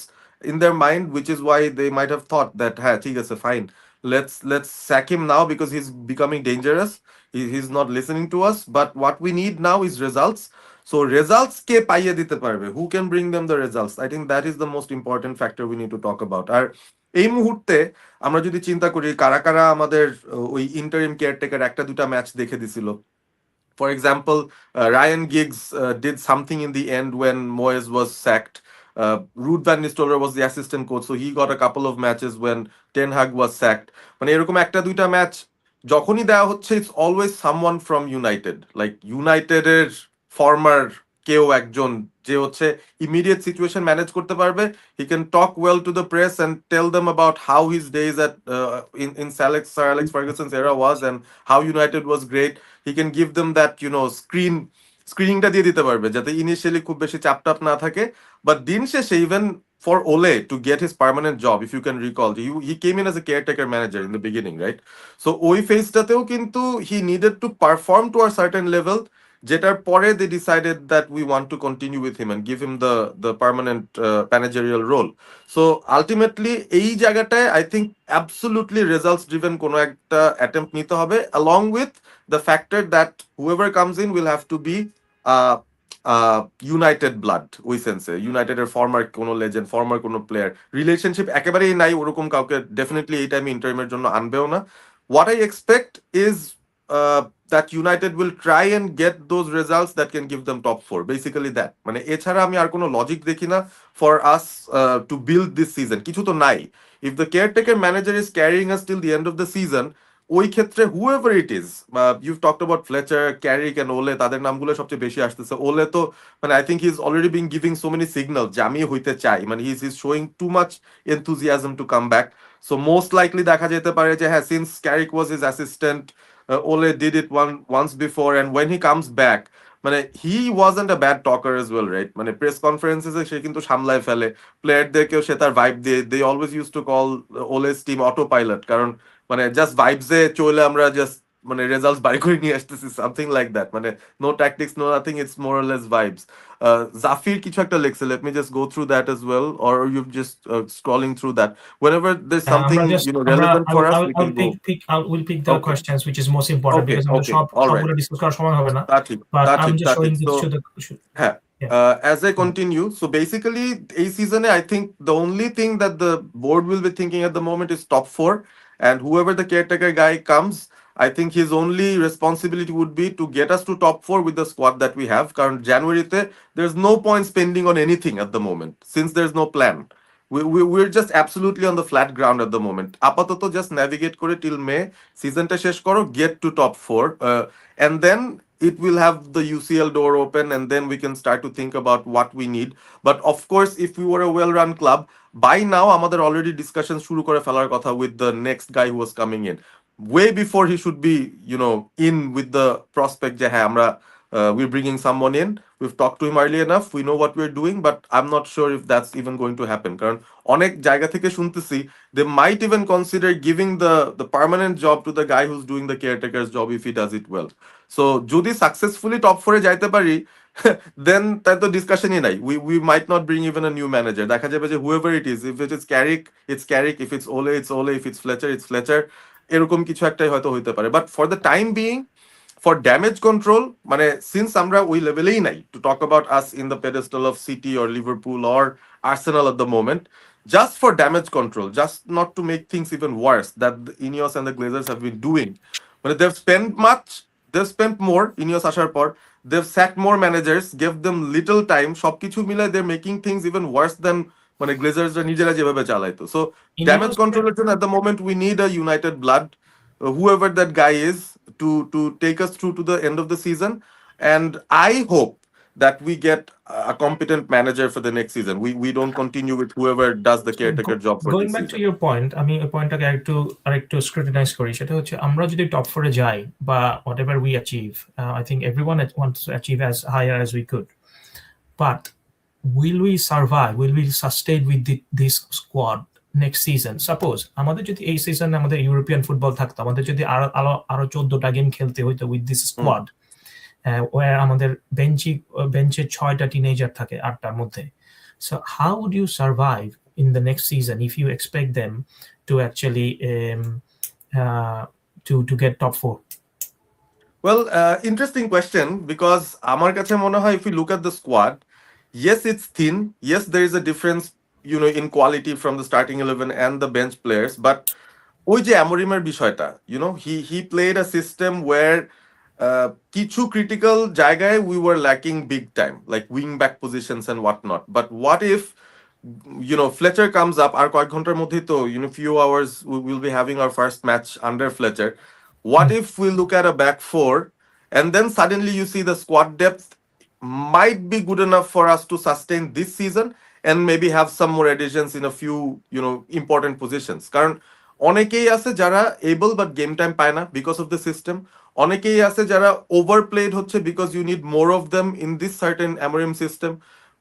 in their mind, which is why they might have thought that ha thik ache fine, let's sack him now because he's becoming dangerous, he's not listening to us, but what we need now is results. So results ke paiye dite parbe, who can bring them the results? I think that is the most important factor we need to talk about. Ar এই মুহূর্তে আমরা যদি চিন্তা করি কারা কারা আমাদের ওই ইন্টারিম কেয়ারটেকার একটা দুটা ম্যাচ দেখে দিছিল, for example, Ryan Giggs did something in the end when Moyes was sacked. Ruud van Nistelrooy was the assistant coach, so he got a couple of matches when Ten Hag was sacked. মানে এরকম একটা দুইটা match যখনই দেওয়া হচ্ছে, it's always someone from United, like Unitedের former কেউ একজন যে হচ্ছে ইমিডিয়েট সিচুয়েশন ম্যানেজ করতে পারবে. He can talk well to the press and tell them about how his days at in Sir Alex Ferguson's era was and how United was great. He can give them that স্ক্রিনিংটা দিয়ে দিতে পারবে যাতে initially খুব বেশি চাপটাপ না থাকে. But দিন শেষে even for Ole to get his permanent job, if you can recall, he came in as a caretaker manager in the beginning, right? So ওই ফেজটাতেও কিন্তু he needed to perform to a certain level, যেটার পরে they decided that we want to continue with him and give him the permanent managerial role. So ultimately এই জায়গাটায় I think absolutely results driven কোনো একটা attempt নিতে হবে, along with the factor that whoever comes in will have to be United blood ওই সেন্সে, ইউনাইটেডের former কোনো লেজেন্ড, ফর্মার কোনো প্লেয়ার রিলেশনশিপ একেবারেই নাই, ওরকম কাউকে ডেফিনেটলি এই টাইমে ইন্টারিমের জন্য আনবেও না। What I expect is that United will try and get those results that can give them top four, basically that. মানে এছাড়া আমি আর কোনো লজিক দেখি না for us to build this season, কিছু তো নাই। If the caretaker manager is carrying us till the end of the season, ওই ক্ষেত্রে whatever it is, you talked about Fletcher, Carrick and Ole, তাদের নামগুলো সবচেয়ে বেশি আসতেছে। ওলে তো মানে I think he is already being giving so many signal যে আমি হইতে চাই, মানে he is showing too much enthusiasm to come back. So most likely দেখা যেতে পারে যে হ্যাঁ, since Carrick was his assistant, Ole did it once before, and when he comes back, মানে he wasn't a bad talker as well, right? মানে press কনফারেন্সে সে কিন্তু সামলায় ফেলে, প্লেয়ারদেরকেও সে তার ভাইব দিয়ে, they always use to call Ole's team autopilot, কারণ মানে জাস্ট ভাইবসে চলে আমরা জাস্ট মানে রেজাল্টস বাড়ি করে নিয়ে আসতেছি, সামথিং লাইক দ্যাট। মানে no tactics, no nothing, it's more or less vibes. Zafir কিছু একটা লিখছে, let me just go through that as well, or you just scrolling through that. Whenever there's something, আমরা জাস্ট you know, আমরা relevant for us, we I can will go. pick the Okay, questions which is most important, okay, because আমরা okay, সব all right. সবগুলো discuss করার সময় হবে না, তা ঠিক, but তা I'm ঠিক, just তা ঠিক। showing this So to the হ্যাঁ, yeah. as I continue, so basically এই সিজনে I think the only thing that the board will be thinking at the moment is top four, and whoever the caretaker guy comes, I think his only responsibility would be to get us to top four with the squad that we have. কারণ জানুয়ারিতে there's no point spending on anything at the moment since there's no plan. We're just absolutely on the flat ground at the moment. আপাতত just navigate করে till May, সিজনটা শেষ করো, get to top four, and then it will have the UCL door open, and then we can start to think about what we need. But of course, if we were a well-run club, by now আমাদের already discussion শুরু করে ফেলার কথা with the next guy who was coming in, way before he should be, you know, in with the prospect যে হ্যাঁ আমরা we're bringing someone in. We've talked to him early enough, we know what we're doing, but I'm not sure if that's even going to happen, কারণ অনেক জায়গা থেকে শুনতেছি they might even consider giving the permanent job to the guy who's doing the caretaker's job if he does it well. So যদি successfully top ফোরে যাইতে পারি, দেন তাই তো ডিসকাশনই নাই, we might not bring even a new manager, দেখা যাবে যে whoever it is, if it is Carrick it's Carrick, if it's Ole it's Ole, if it's Fletcher it's Fletcher, এরকম কিছু একটাই হয়তো হইতে পারে। But for the time being, for damage control, মানে সিন্স আমরা ওই লেভেলেই নাই to talk about us in the pedestal of city or Liverpool or Arsenal at the moment, just for damage control, just not to make things even worse that the Ineos and the Glazers have been doing. But they've spent much, they've spent more, Ineos আসার পর they've sacked more managers, gave them little time, সবকিছু মিলে they're making things even worse than মানে গ্লেজার্সরা নিজেরা যেভাবে চালাইতো। So damage Ineos কন্ট্রোলের জন্য at the moment we need a united blood, whoever that guy is, to take us through to the end of the season, and I hope that we get a competent manager for the next season. We don't continue with whoever does the caretaker job for going this back season. to your point, আমি ওই পয়েন্টটাকে আরেকটু scrutinise করি, সেটা হচ্ছে আমরা যদি top ফোরে যাই বা whatever we achieve, I think everyone wants to achieve as higher as we could, but will we survive, will we sustain with this squad next season? Suppose আমাদের যদি এই সিজনে আমাদের ইউরোপিয়ান ফুটবল থাকতো, আমাদের যদি আরো 14টা গেম খেলতে হইতো উইথ দিস স্কোয়াড, ওয়ার আমাদের বেঞ্চে 6টা টিনেজার থাকে 8টার মধ্যে, so how would you survive in the next season if you expect them to actually to get top 4? Well, interesting question, because আমার কাছে মনে হয় if you look at the squad, yes it's thin, yes there is a difference, you know, in quality from the starting 11 and the bench players, but ওই যে অ্যামোরিমের বিষয়টা, you know, he played a system where কিছু critical জায়গায় we were lacking big time, like wing back positions and whatnot. But what if, you know, Fletcher comes up, আর কয়েক ঘন্টার মধ্যেই তো, you know, few hours we will be having our first match under Fletcher. What if we look at a back four and then suddenly you see the squad depth might be good enough for us to sustain this season and maybe have some more additions in a few, you know, important positions. কারণ অনেকেই আছে যারা able but game time পায় না because of the system. অনেকেই আছে যারা overplayed হচ্ছে because you need more of them in this certain Amorim system.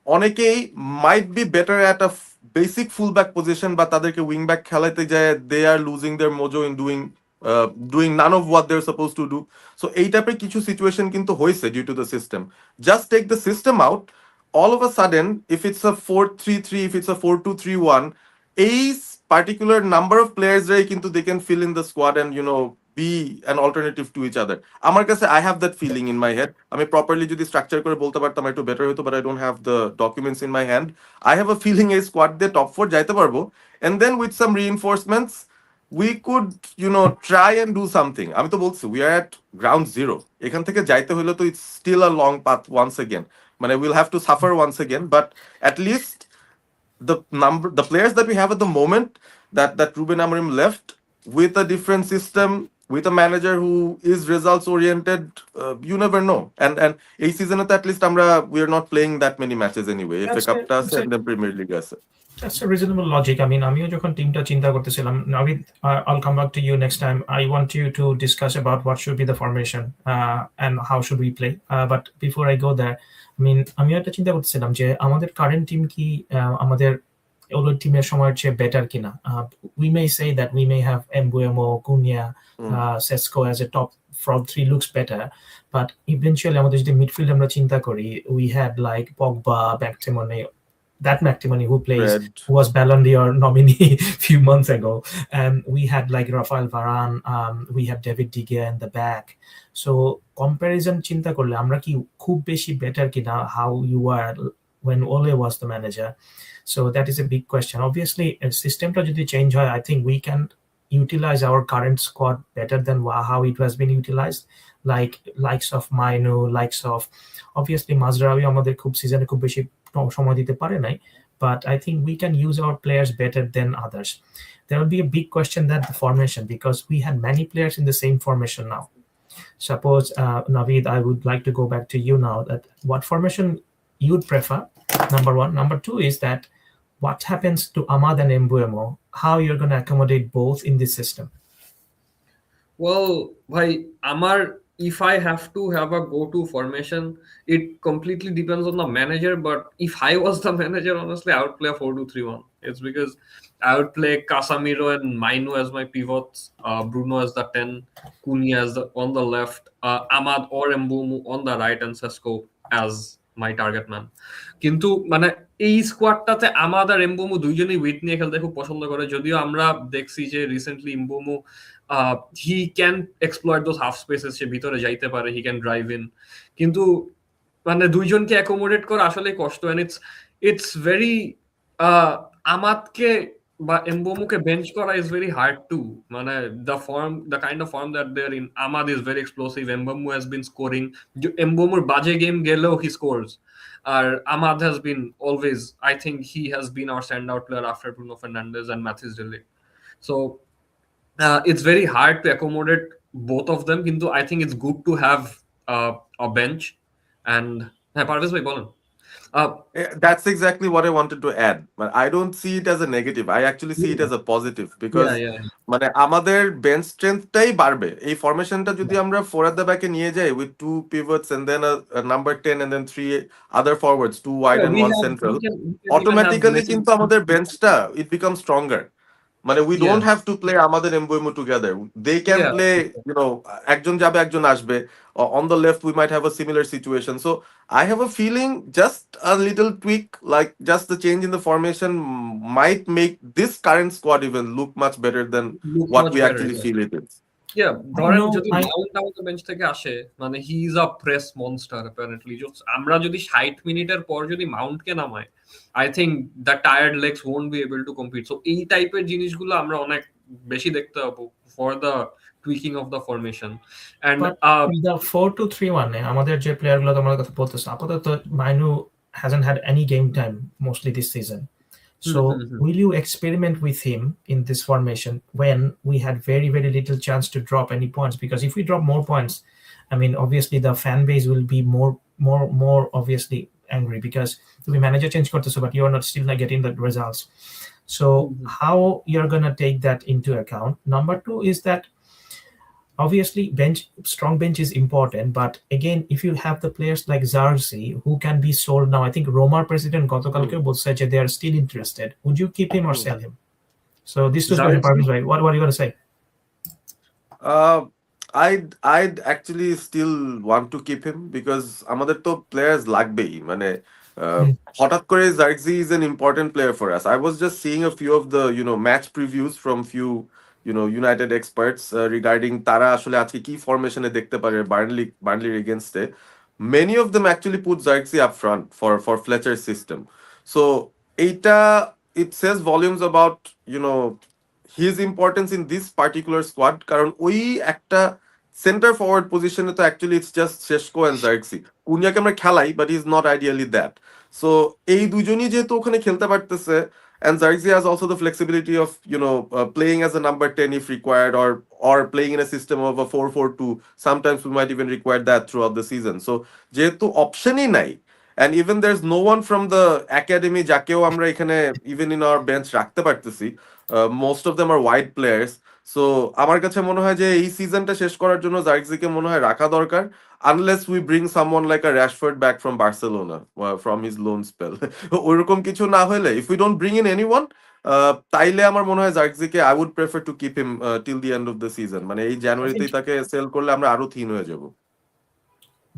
অনেকেই might be better at a basic fullback position, but তাদেরকে wingback খেলাইতে যায় they are losing their mojo in doing none of what they're supposed to do. So এই টাইপের কিছু situation কিন্তু হয়েছে due to the system. Just take the system out, all of a sudden if it's a 4-3-3, if it's a 4-2-3-1, এই particular number of players ray কিন্তু they can fill in the squad and, you know, be an alternative to each other. আমার কাছে I have that feeling in my head. আমি properly যদি structure করে বলতে পারতাম একটু better হতো, but I don't have the documents in my hand. I have a feeling এই squad দিয়ে top 4 যাইতে পারবো, and then with some reinforcements we could, try and do something. আমি তো বলছি we are at ground zero. এখান থেকে যাইতে হলে তো it's still a long path once again. মানে we'll have to suffer once again, but at least the players that we have at the moment, that Ruben Amorim left with a different system, with a manager who is results oriented, you never know. And এই season at least we are not playing that many matches anyway. FA Cup টা আছে and then Premier League আছে. That's a reasonable logic. I mean, আমিও যখন টিমটা চিন্তা করতেছিলাম, Navid, I'll come back to you next time. I want you to discuss about what should be the formation and how should we play. But before I go there, I mean, আমিও একটা চিন্তা করতেছিলাম যে আমাদের current team কি আমাদের OLE টিমের সময়ের চেয়ে বেটার কিনা. We may say that we may have Mbeumo, Cunha, Sesko as a top front three looks better, but eventually আমাদের যদি মিডফিল্ড আমরা চিন্তা করি, we had like Pogba, McTominay who was Ballon d'Or nominee few months ago, and we had like Rafael Varane, we have David De Gea in the back. So comparison চিন্তা করলে আমরা কি খুব বেশি better কিনা how you were when Ole was the manager? So that is a big question. Obviously systemটা যদি change হয়, I think we can utilize our current squad better than how it has been utilized, like likes of Mainu, likes of obviously Mazraoui আমাদের খুব সিজনে খুব বেশি সময় দিতে পারে নাই, but I think we can use our players better than others. There will be a big question that the formation, because we had many players in the same formation now. Suppose Navid, I would like to go back to you now, that what formation you'd prefer, number one. Number two is that what happens to Amad and Mbeumo, how you're going to accommodate both in this system. Well, bhai, if I have to have a go-to formation, it completely depends on the manager. But if I was the manager, honestly, I would play a 4-2-3-1. It's because I would play Casemiro and Mainu as my pivots, Bruno as the 10, Cunha as on the left, Amad or Mbeumo on the right, and Sesko as my target man. কিন্তু মানে এই স্কোয়াডটাতে আমাদ আর এমবুমু দুইজনই wheat নিয়ে খেলতে খুব পছন্দ করে, যদিও আমরা দেখছি যে recently Mbeumo he can exploit those half spaces, সে ভিতরে যাইতে পারে, হি ক্যান ড্রাইভ ইন, কিন্তু মানে দুইজনকে অ্যাকোমোডেট করা আসলে কষ্ট, এন্ড ইটস ভেরি আমাদকে বা এমবুমুকে বেঞ্চ করা ইজ ভেরি হার্ড টু, মানে the kind of form that they're in, Amad is very explosive, Mbeumo has been scoring, এমবুমুর বাজে গেম গেলেও হি স্কোরস, আর Ahmad has been always, I think he has been our standout player after Bruno Fernandes and Mathis De Ligt. So it's very hard to accommodate both of them, কিন্তু I think it's good to have a bench. And Parvez bhai bolen. That's exactly what I wanted to add. But I don't see it as a negative. I actually see it as a positive, because মানে আমাদের bench স্ট্রেংথটাই বাড়বে এই ফরমেশনটা যদি আমরা 4 at the back এ নিয়ে যাই with 2 pivots and then a number 10 and then 3 other forwards, 2 wide and 1 central. Automatically কিন্তু আমাদের বেঞ্চটা it becomes stronger. মানে we don't have to play আমাদের Mbeumo together. They can play, একজন যাবে একজন আসবে. On the left we might have a similar situation. So I have a feeling just a little tweak, like just the change in the formation might make this current squad even look much better than what we actually feel it is. Yeah, ধরেন যদি Mount আমাদের bench থেকে আসে, মানে he is a press monster apparently, আমরা যদি 60 মিনিটের পর যদি মাউন্টকে নামাই, I think the tired legs won't be able to compete. So এই টাইপের জিনিসগুলো আমরা অনেক বেশি দেখতে পাবো for the tweaking of the formation. And the 4-2-3-1 আমাদের যে প্লেয়ার গুলো তোমার কথা বলতেছো, আপাতত Mainu hasn't had any game time mostly this season. So will you experiment with him in this formation when we had very, very little chance to drop any points? Because if we drop more points, I mean, obviously the fan base will be more obviously angry, because we manager change korteso but you're not still not getting the results. So how you're going to take that into account? Number two is that obviously strong bench is important, but again, if you have the players like Zarzi who can be sold now, I think Roma president গতকালকে বলছে যে they are still interested, would you keep him or sell him? So this was my part, right? What are you going to say? I'd actually still want to keep him, because আমাদের তো players লাগবেই, মানে হঠাৎ করে Zarzi is an important player for us. I was just seeing a few of the match previews from few United experts regarding তারা আসলে আজকে কি ফরমেশনে দেখতে পারে বার্নলির এগেনস্টে, many of them actually put Zirkzee up front for Fletcher system. So এইটা it says volumes about his importance in this particular squad, কারণ ওই একটা সেন্টার ফরওয়ার্ড পজিশনে তো actually it's just Sesko and Zirkzee. কুনিয়াকে আমরা খেলাই, but is not ideally that. So এই দুজনই যেহেতু ওখানে খেলতে পারতেছে, and Zarzi has also the flexibility of playing as a number 10 if required, or playing in a system of a 4-4-2. Sometimes we might even require that throughout the season. So যেহেতু অপশনই নাই, and even there's no one from the academy যাকেও আমরা এখানে even in our bench রাখতে পারতেছি, most of them are wide players. So আমার কাছে মনে হয় যে এই সিজনটা শেষ করার জন্য জার্জিকে মনে হয় রাখা দরকার, unless we bring someone like a Rashford back from Barcelona from his loan spell. ওইরকম কিছু না হলে, if we don't bring in anyone, তাইলে আমার মনে হয় জার্জিকে I would prefer to keep him till the end of the season. মানে এই জানুয়ারিতেই তাকে সেল করলে আমরা আরো থিন হয়ে যাব।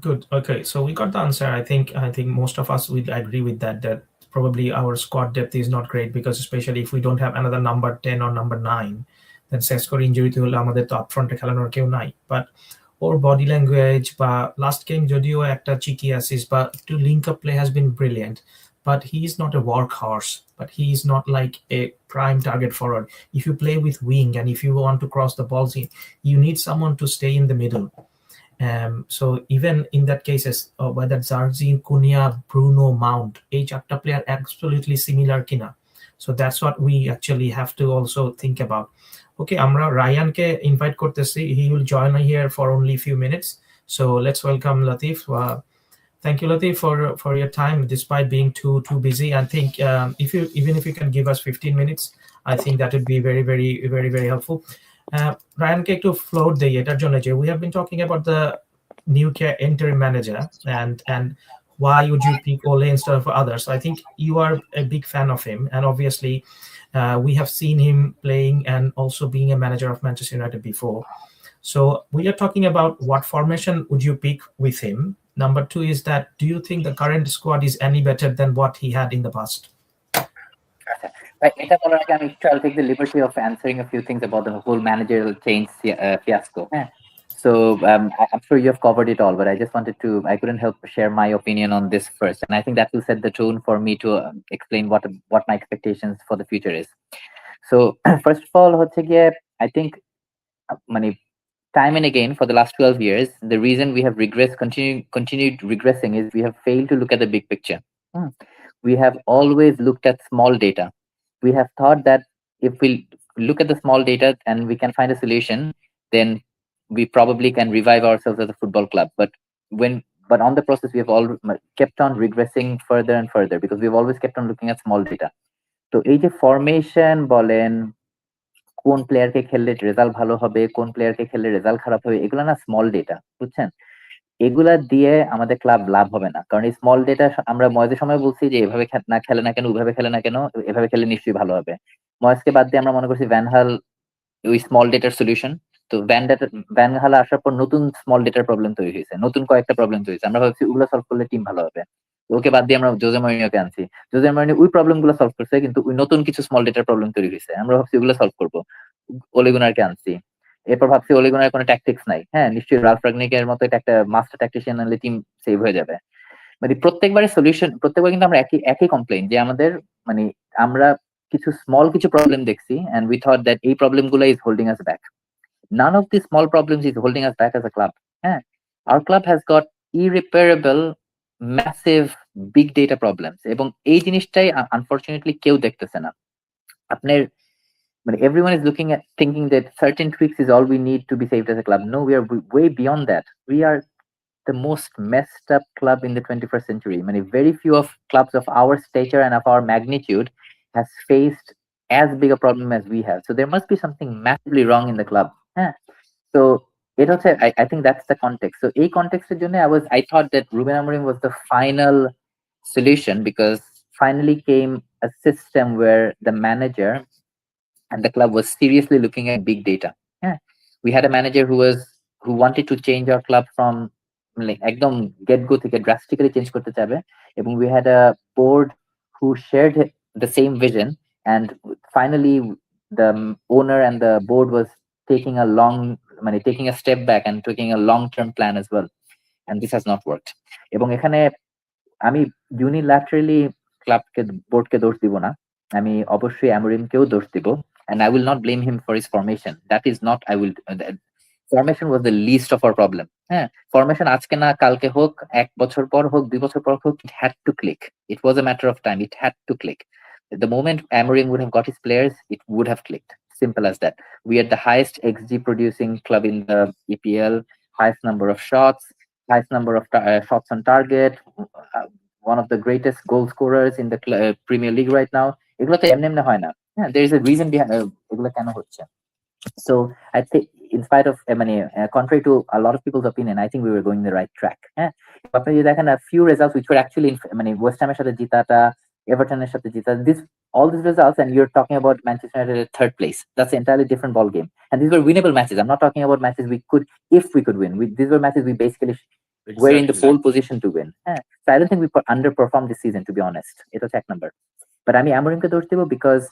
Good. Okay, so we got the answer. I think most of us would agree with that. That probably our squad depth is not great, because especially if we don't have another number 10 or number 9, then সেসকোর ইনজুরিতে হলে আমাদের তো আপফ্রন্টে খেলানোর কেউ নাই। But or body language বা last game যদিও একটা চিকি assist বা একটু link up play has been brilliant, but he is not a workhorse, but he is not like a prime target forward. If you play with wing and if you want to cross the balls in, you need someone to stay in the middle. So even in that cases, whether Zarzi, Cunha, Bruno, Mount, each একটা player absolutely similar kina. So that's what we actually have to also think about. Okay, আমরা রায়ানকে invite করতেছি. He will join here for only a few minutes. So let's welcome Latif. Thank you, Latif, for your time despite being too busy. I think even if you can give us 15 minutes, I think that would be very, very, very, very helpful. Ryanকে একটু float দেই এটার জন্য যে we have been talking about the new interim manager and why would you pick Ole instead of others. So I think you are a big fan of him, and obviously we have seen him playing and also being a manager of Manchester United before. So we are talking about what formation would you pick with him. Number 2 is that, do you think the current squad is any better than what he had in the past? I'll take the liberty of answering a few things about the whole managerial change fiasco. So I'm sure you have covered it all, but I couldn't help share my opinion on this first, and I think that will set the tone for me to explain what my expectations for the future is. So first of all, I think time and again for the last 12 years, the reason we have continued regressing is we have failed to look at the big picture. We have always looked at small data. We have thought that if we look at the small data and we can find a solution, then we probably can revive ourselves as a football club. But on the process, we have all kept on regressing further and further, because we've always kept on looking at small data. So এই যে formation বলেন, কোন প্লেয়ারকে খেললে result ভালো হবে, কোন প্লেয়ারকে খেললে রেজাল্ট খারাপ হবে, এগুলো না স্মল ডেটা, বুঝছেন? এগুলা দিয়ে আমাদের ক্লাব লাভ হবে না, কারণ এই স্মল ডেটা আমরা ময়েজের সময় বলছি যে এভাবে না খেলে না কেন, ওইভাবে খেলে না কেন, এভাবে খেলে নিশ্চয়ই ভালো হবে। ময়েজকে বাদ দিয়ে আমরা মনে করছি ভ্যানহাল ওই স্মল ডেটার সলিউশন। তো ভ্যানহাল আসার পর নতুন স্মল ডেটার প্রবলেম তৈরি হয়েছে, নতুন কয়েকটা প্রবলেম তৈরি হয়েছে। আমরা ভাবছি ওগুলো সলভ করলে টিম ভালো হবে, ওকে বাদ দিয়ে আমরা জোজে মরিনিওকে আনছি। জোজে মরিনিও ওই প্রবলেম গুলো সলভ করছে, কিন্তু ওই নতুন কিছু স্মল ডেটার প্রবলেম তৈরি হয়েছে, আমরা ভাবছি ওগুলো সলভ করবো, ওলে গুনারকে আনছি। এরপর ভাবছি ওলে গুনার কোনো ট্যাকটিক্স নাই, নিশ্চয়ই রালফ রাগনিকের মতো একটা মাস্টার ট্যাকটিশিয়ান আনলে টিম সেভ হয়ে যাবে। প্রত্যেকবারের সলিউশন, প্রত্যেকবার কিন্তু আমরা একই কমপ্লেইন যে আমাদের আমরা কিছু প্রবলেম দেখছি, and we thought that এই প্রবলেম গুলো is holding us back. None of these small problems is holding us back as a club. Our club has got irreparable, massive, big data problems, এবং এই জিনিসটাই unfortunately কেউ দেখতেছে না। আপনার everyone is thinking that certain tweaks is all we need to be saved as a club. No, we are way beyond that. We are the most messed up club in the 21st century. Very few of clubs of our stature and of our magnitude has faced as big a problem as we have. So there must be something massively wrong in the club. So it also, I think that's the context. So a context I thought that Ruben Amorim was the final solution, because finally came a system where the manager and the club was seriously looking at big data. We had a manager who wanted to change our club from একদম get go থেকে drastically change করতে চাবে, এবং we had a board who shared the same vision, and finally the owner and the board was taking a step back and taking a long-term plan as well, and this has not worked. এবং এখানে আমি unilaterally বোর্ডকে দোষ দিব না, আমি অবশ্যই অ্যামোরিমকেও দোষ দিব, and I will not blame him for his formation. That is not, formation was the least of our problem. হ্যাঁ, ফরমেশন আজকে না কালকে হোক, 1 বছর পর হোক, 2 বছর পর হোক, it had to click. It was a matter of time. It had to click. The moment Amorim would have got his players, it would have clicked. Simple as that. We are the highest XG producing club in the EPL, highest number of shots, highest number of shots on target, one of the greatest goal scorers in the Premier League right now. এগুলো তো এমনি এমনি হয় না। হ্যাঁ, there is a reason behind এগুলো কেন হচ্ছে। So I think, in spite of contrary to a lot of people's opinion, I think we were going the right track. হ্যাঁ, আপনি যদি দেখেন a few results which were actually West হ্যামের সাথে জিতাটা, এভারটনের সাথে জিতা, all these results, and you're talking about Manchester United at 3rd place. That's an entirely different ball game, and these were winnable matches. I'm not talking about matches if we could win. These were matches we basically were in the pole position to win. So I don't think we underperformed this season, to be honest. It was 1st number. But আমি অ্যামোরিমকে দোষ দেব because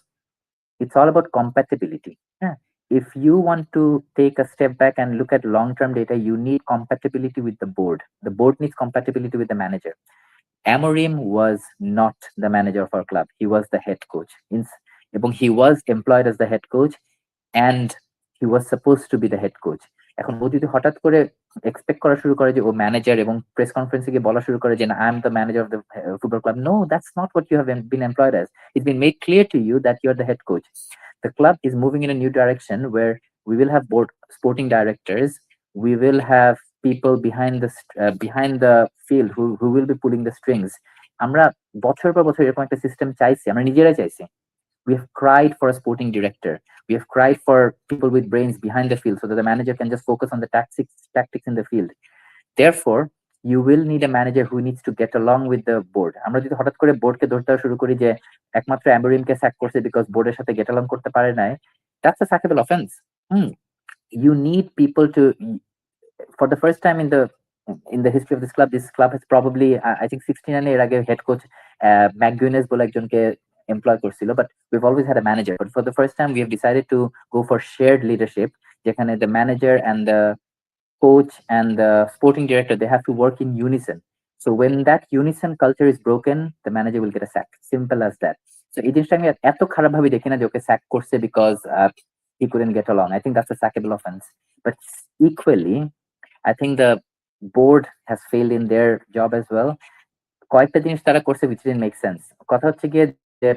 it's all about compatibility. If you want to take a step back and look at long-term data, you need compatibility with the board. The board needs compatibility with the manager. Amorim was not the manager of our club. He was the head coach. He was employed as the head coach, and he was supposed to be the head coach. এখন ও যদি হঠাৎ করে expect করা শুরু করে যে ও manager এবং press কনফারেন্সে গিয়ে বলা শুরু করে যে I am the manager of the football club, no, that's not what you have been employed as. It's been made clear to you that you are the head coach. The club is moving in a new direction where we will have board sporting directors. We will have people behind the field who will be pulling the strings. আমরা বছর পর বছর এরকম একটা system চাইছি, আমরা নিজেরাই চাইছি. We have cried for a sporting director. We have cried for people with brains behind the field so that the manager can just focus on the tactics in the field. Therefore, you will need a manager who needs to get along with the board. আমরা যদি হঠাৎ করে বোর্ডকে ধরতে শুরু করি যে একমাত্র অ্যামোরিমকে স্যাক করছে বিকজ বোর্ডের সাথে গেট along করতে পারে নাই, that's a sackable offense. You need people to, for the first time in the history of this club has probably, I think 69 এর আগে হেড কোচ ম্যাকগুইনেস বলে একজনকে employ করছিল, but we've always had a manager. But for the first time, we have decided to go for shared leadership, যেখানে the manager and the coach and the sporting director, they have to work in unison. So when that unison culture is broken, the manager will get a sack. Simple as that. So এই জিনিসটা আমি এত খারাপ ভাবে দেখি না যে ওকে sec করছে because he couldn't get along. I think that's a sackable offense. But equally, I think the board has failed in their job as well. কয়েকটা জিনিস তারা করছে which didn't make sense. কথা হচ্ছে গিয়ে যে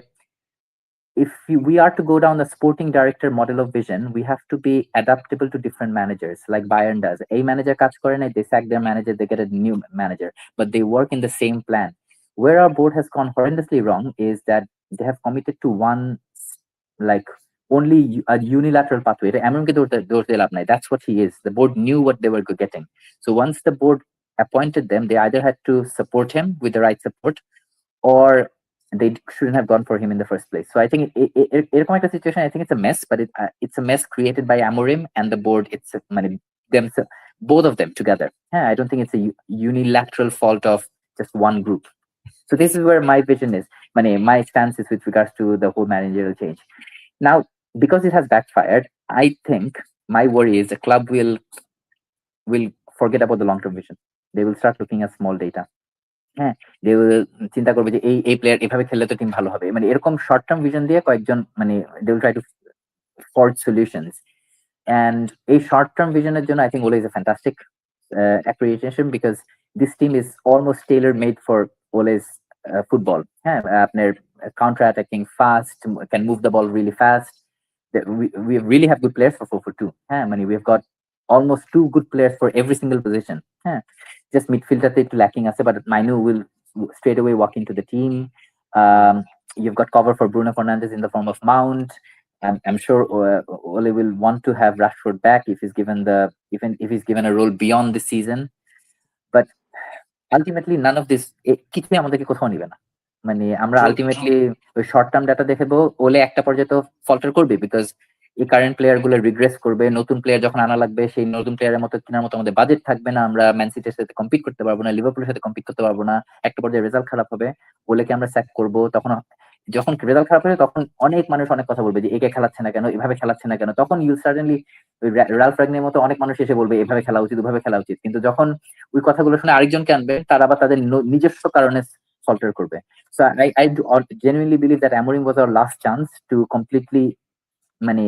if we are to go down the sporting director model of vision, we have to be adaptable to different managers, like Bayern does. A manager কাজ করে না, they sack their manager, they get a new manager, but they work in the same plan. Where our board has gone horrendously wrong is that they have committed to one, like, only a unilateral pathway. That's what he is. The board knew what they were getting. So once the board appointed them, they either had to support him with the right support, or they shouldn't have gone for him in the first place. So I think এরকম একটা situation, I think it's a mess, but it's a mess created by Amorim and the board. It's both of them together. I don't think it's a unilateral fault of just one group. So this is where my vision is, my stance is with regards to the whole managerial change. Now, because it has backfired, I think my worry is the club will forget about the long-term vision. They will start looking at small data. they will চিন্তা করবে যে এই player এভাবে খেললে তো team ভালো হবে, এরকম শর্ট টার্ম ভিশন দিয়ে কয়েকজন they will try to forge solutions. And এই শর্ট টার্ম ভিশনের জন্য I think OLE is a fantastic accreditation, because this team is almost tailor made for OLE's football. আপনার counter attacking fast, can move the ball really fast. We really have good players for 4-4-2. We've got almost 2 good players for every single position. Just midfielder একটু lacking আছে, but Mainu will straight away walk into the team. You've got cover for Bruno Fernandes in the form of Mount. I'm sure Ole will want to have Rashford back if he's given a role beyond the season. But ultimately, none of this কিছুই আমাদেরকে কোথাও নিবে না। আমরা ultimately ওই short term data দেখবো, ওলে একটা পর্যায়ে তো ফল্টার করবে, বিকজ এই কারেন্ট প্লেয়ার গুলো রিগ্রেস করবে। নতুন প্লেয়ার যখন আনা লাগবে, সেই নতুন প্লেয়ারের মতো কেনার মতো আমাদের বাজেট থাকবে না, আমরা ম্যান সিটির সাথে কম্পিট করতে পারবো না, লিভারপুলের সাথে কম্পিট করতে পারবো না, একটা পর্যায়ে রেজাল্ট খারাপ হবে, ওলেকে আমরা স্যাক করবো। তখন যখন রেজাল্ট খারাপ হলে তখন অনেক মানুষ অনেক কথা বলবে যে একে খেলাচ্ছে না কেন, এভাবে খেলাচ্ছে না কেন, তখন ইউ সার্টেনলি ওই রালফ রাগনিকের মতো অনেক মানুষ এসে বলবে এভাবে খেলা উচিত, ওভাবে খেলা উচিত। কিন্তু যখন ওই কথাগুলো শুনে আরেকজনকে আনবে, তারা আবার তাদের নিজস্ব কারণে ফল্টার করবে। So I genuinely believe that Amorim was our last chance to completely মানে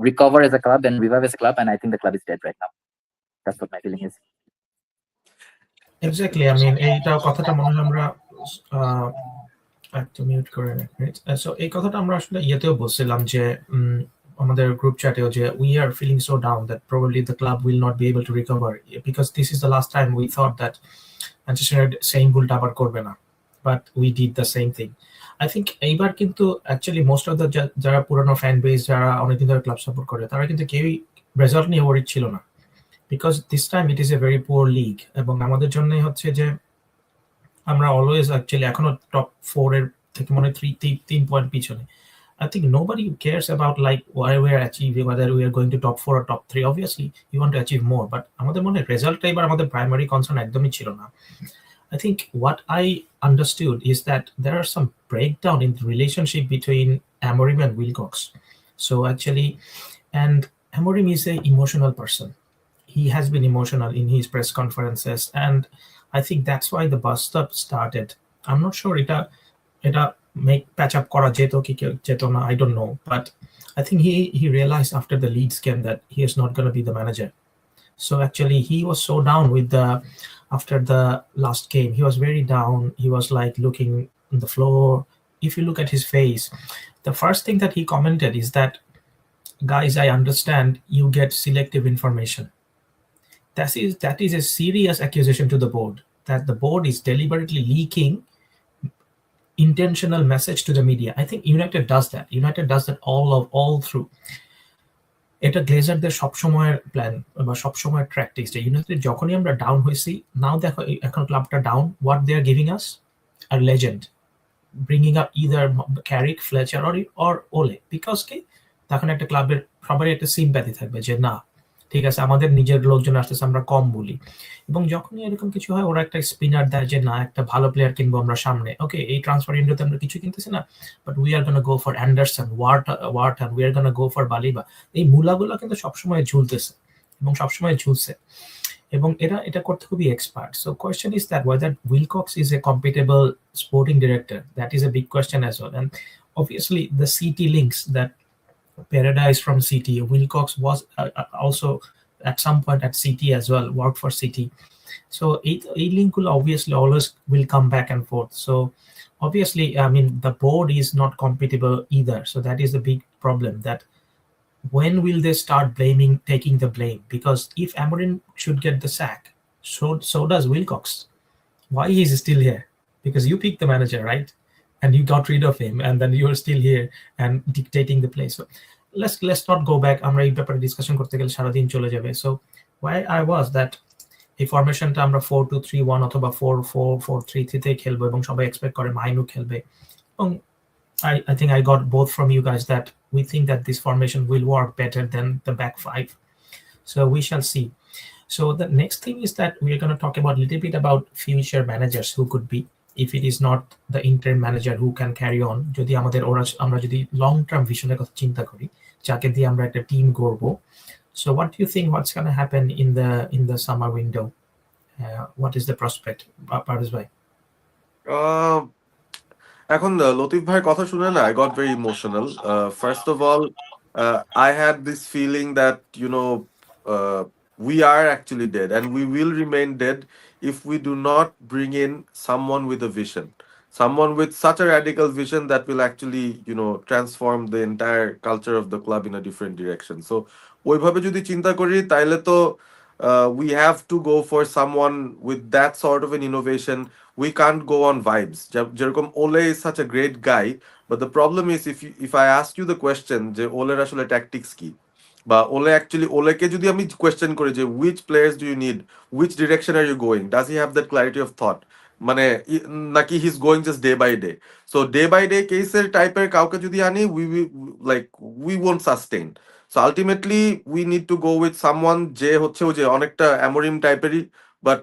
recover as a club and revive as a club, and I think the club is dead right now. That's what my feeling is. Exactly, I mean এইটা কথাটা মনে হয় আমরা একটা mute করে রাখি। So এই কথাটা আমরা আসলে ইয়েতেও বলছিলাম যে আমাদের গ্রুপ চ্যাটেও যে we are feeling so down that probably the club will not be able to recover because this is the last time we thought that Manchester United same ভুলটা আবার করবে না, but we did the same thing. I think এইবার কিন্তু actually most of the যারা পুরোনো fan base, যারা অনেকদিন ধরে ক্লাব সাপোর্ট করে, তারা কিন্তু কেউই রেজাল্ট নিয়ে ওয়ারিড ছিল না, because this time it is a very poor league. এবং আমাদের জন্য হচ্ছে যে আমরা অলওয়েজ অ্যাকচুয়ালি এখনো টপ 4 এর থেকে মনে হয় 3 পয়েন্ট পিছনে। I think nobody cares about like why we are achieving, whether we are going to top 4 or top 3. Obviously, you want to achieve more, but আমাদের মনে রেজাল্টটা এবার আমাদের প্রাইমারি কনসার্ন একদমই ছিল না। I think what I understood is that there are some breakdown in the relationship between Amorim and Wilcox. So actually, and Amorim is an emotional person. He has been emotional in his press conferences, and I think that's why the bust up started. I'm not sure এটা make patch up করা যেত কি যেত না, I don't know, but I think he realized after the Leeds game that he is not going to be the manager. So actually he was so down with after the last game, he was very down. He was like looking on the floor. If you look at his face, the first thing that he commented is that, guys, I understand you get selective information. That is a serious accusation to the board, that the board is deliberately leaking intentional message to the media. I think United does that. United does that all through. এটা গ্লেজারদের সবসময়ের plan বা সবসময়ের practice যে United যখনই আমরা down হয়েছি, now দেখো এখন ক্লাবটা down, what they are giving us our legend, bringing up either Carrick, Fletcher or Ole, because কি তখন একটা ক্লাবের সবারই একটা সিম্প্যাথি থাকবে যে না ঠিক আছে আমাদের নিজের লোকজন আসতেছে, আমরা কম বলি। এবং যখনই এরকম কিছু হয় ওরা একটা স্পিনার দেয় যে না একটা ভালো প্লেয়ার কিনবো আমরা সামনে, ওকে এই ট্রান্সফার উইন্ডোতে আমরা কিছু কিনতেছি না, but we are gonna go for Anderson, Wharton, we are gonna go for বালিবা। এই মূলাগুলো কিন্তু সবসময় ঝুলতেছে এবং সবসময় ঝুলছে এবং এটা করতে খুবই expert. So question is that weather Wilcox is a compatible sporting director, that is a big question as well. And obviously the CT links that Paradise from CT, Wilcox was also at some point at CT as well, worked for CT. So a link will obviously always will come back and forth. So obviously, I mean, the board is not compatible either. So that is the big problem, that when will they start taking the blame? Because if Amorim should get the sack, so does Wilcox. Why is he still here? Because you picked the manager, right? And you got rid of him, and then you're still here and dictating the play. So let's not go back. আমরা এই ব্যাপারে discussion করতে গেলে সারাদিন চলে যাবে। So why I was that এই ফরমেশনটা আমরা 4-2-3-1 অথবা 4-4-4-3 তে খেলবো এবং সবাই এক্সপেক্ট করে মাইনু খেলবে। এবং I think I got both from you guys that we think that this formation will work better than the back five. So we shall see. So the next thing is that we are going to talk about a little bit about future managers who could be, if it is not the interim manager who can carry on. যদি আমাদের আমরা যদি long term ভিশনের কথা চিন্তা করি, যাকে দিয়ে আমরা একটা team গড়বো। So what do you think what's going to happen in the summer window? What is the prospect? Paris bhai. এখন লতিফ ভাইয়ের কথা শুনে না, I got very emotional. First of all, I had this feeling that we are actually dead, and we will remain dead if we do not bring in someone with a vision, someone with such a radical vision that will actually transform the entire culture of the club in a different direction. So ওইভাবে যদি চিন্তা করি তাইলে তো we have to go for someone with that sort of an innovation. We can't go on vibes. যেরকম Ole is such a great guy, but the problem is if I ask you the question যে Oleর আসলে tactics কি, বা ওলেকে যদি আমি question করি যে which players do you need, which direction are you going, does he have that clarity of thought, মানে নাকি he's going just day by day? So day by day কেসের টাইপের কাউকে যদি আনি we won't sustain. So ultimately we need to go with someone যে হচ্ছে যে অনেকটা অ্যামোরিম টাইপেরই, but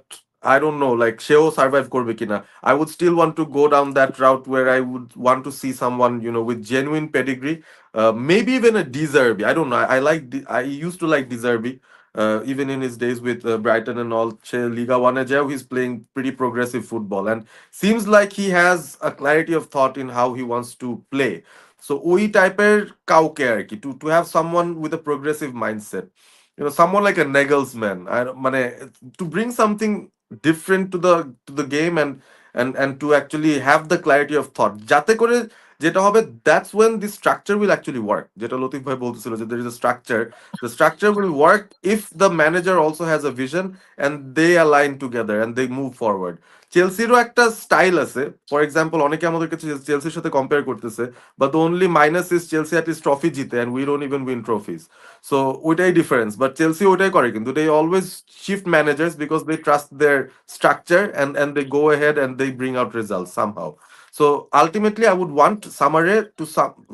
I don't know, like সেও survive করবে কিনা. I would still want to go down that route where I would want to see someone, with genuine pedigree, maybe even a De Zerbi. I don't know. I used to like De Zerbi, even in his days with Brighton and all. Say Liga 1 এ যাও, he's playing pretty progressive football and seems like he has a clarity of thought in how he wants to play. So ওই টাইপের কাউকে আর কি, to have someone with a progressive mindset. Someone like a Nagelsmann, মানে to bring something different to the game and to actually have the clarity of thought, যাতে করে যেটা হবে, that's when the structure will actually work. যেটা লতিফ ভাই বলতেছিল যে there is a structure, the structure will work if the manager also has a vision and they align together and they move forward. চেলসিরও একটা style আছে, for example অনেকে আমাদেরকে চেলসির সাথে কম্পেয়ার করতেছে, but the only minus is Chelsea at least trophy জিতে and we don't even win trophies. So ওইটাই difference, but Chelsea ওইটাই করে, কিন্তু they always shift managers because they trust their structure and they go ahead and they bring out results somehow. So ultimately I would want Samare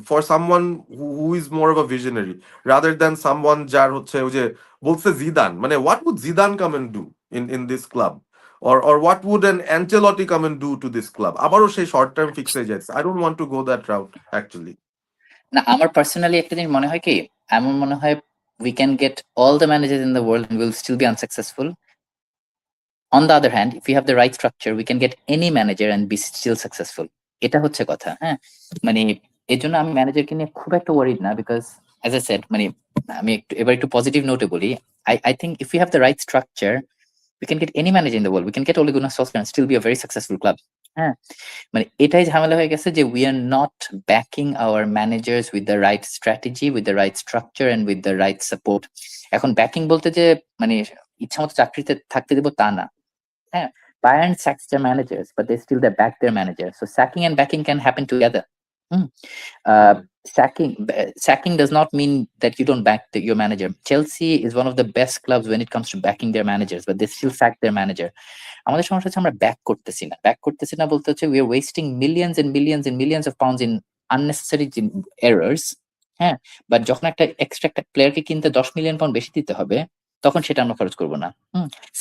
for someone who is more of a visionary rather than someone যার হচ্ছে ওই যে বলছে Zidane, মানে what would Zidane come and do in this club, or what would an Ancelotti come and do to this club? আবারও সেই short term fix হয়ে যাচ্ছে. I don't want to go that route actually. না, আমার personally একটা জিনিস মনে হয় কি, এমন মনে হয় we can get all the managers in the world and we'll still be unsuccessful. On the other hand, if we have the right structure, we can get any manager and be still successful. এটা হচ্ছে কথা, হ্যাঁ। মানে এর জন্য আমি ম্যানেজারকে নিয়ে খুব একটা ওয়ারিড না, বিকজ অ্যাজ আই সেড, মানে আমি এবার একটু পজিটিভ নোটে বলি, I think if we have the right structure, we can get any manager in the world. We can get Ole Gunnar Solskjaer and still be a very successful club. হ্যাঁ, মানে এটাই ঝামেলা হয়ে গেছে যে we are not backing our managers with the right strategy, with the right structure and with the right support. এখন backing বলতে যে মানে ইচ্ছামতো চাকরিতে থাকতে দেবো তা না, হ্যাঁ। Bayern sacks their managers, but they still back their managers. So sacking and backing can happen together. Sacking does not mean that you don't back your manager. Chelsea is one of the best clubs when it comes to backing their managers, but they still sack their manager. আমাদের সমস্যা হচ্ছে আমরা back করতেছি না বলতে হচ্ছে we are wasting millions and millions and millions of pounds in unnecessary errors, হ্যাঁ। But যখন একটা এক্সট্রা একটা প্লেয়ারকে কিনতে 10 মিলিয়ন পাউন্ড বেশি দিতে হবে, তখন সেটা আমরা খরচ করবো না।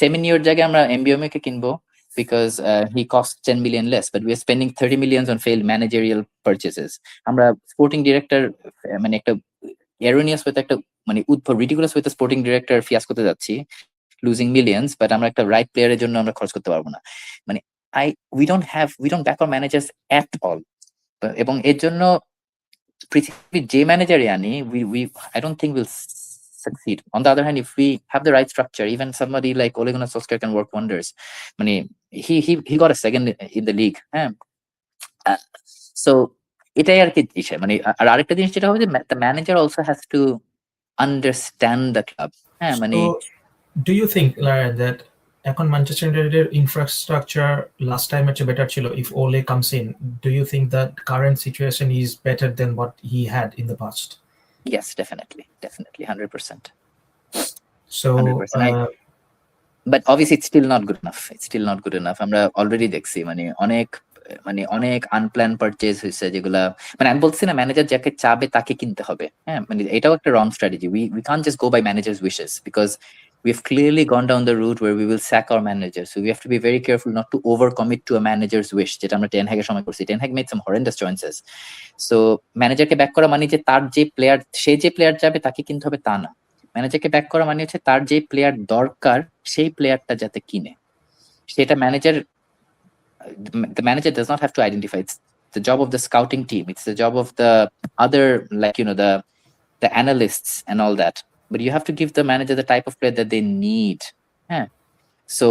সেমিনিওর জায়গায় আমরা এমবিএমএ কে কিনবো because he costs 10 million less, but we are spending 30 millions on failed managerial purchases. আমরা স্পোর্টিং ডিরেক্টর মানে একটা এরোনিয়াস উইথ একটা মানে রিডিকুলাস উইথ স্পোর্টিং ডিরেক্টর ফিয়াসকোতে যাচ্ছি, লুজিং মিলিয়ন্স, বাট আমরা একটা রাইট প্লেয়ারের জন্য আমরা খরচ করতে পারবো না। মানে we don't back our managers at all. এবং এর জন্য পৃথিবীর যে ম্যানেজারই আনি, I don't think we'll succeed. On the other hand, if we have the right structure, even somebody like Ole Gunnar Solskjaer can work wonders. I mean, he got a second in the league. So এটাই আর কি বিষয়। মানে আর আরেকটা জিনিস যেটা হবে যে the manager also has to understand the club. হ্যাঁ, মানে do you think that এখন ম্যানচেস্টার ইউনাইটেডের ইনফ্রাস্ট্রাকচার লাস্ট টাইমের চেয়ে বেটার ছিল? if Ole comes in, do you think that current situation is better than what he had in the past? Yes, definitely 100%. So 100%. But obviously it's still not good enough. আমরা already দেখছি মানে অনেক unplanned purchase হয়েছে, যেগুলা মানে আমি বলছি না ম্যানেজার যাকে চাবে তাকে কিনতে হবে, হ্যাঁ। মানে এটাও একটা রং strategy. we can't just go by managers wishes, because we've clearly gone down the route where we will sack our managers. So we have to be very careful not to overcommit to a manager's wish, যেটা আমরা ten হ্যাগের সময় করছি। Ten hag made some horrendous choices. So ম্যানেজারকে back করা মানে যে তার যে প্লেয়ার, সে যে প্লেয়ার যাবে তাকে কিনতে হবে তা না। ম্যানেজারকে ব্যাক করা মানে হচ্ছে তার যে প্লেয়ার দরকার সেই প্লেয়ারটা যাতে কিনে, সেটা manager, the manager does not have to identify. It's the job of the scouting team. It's the job of the other, like, the analysts and all that. But you have to give the manager the type of player that they need. Yeah. So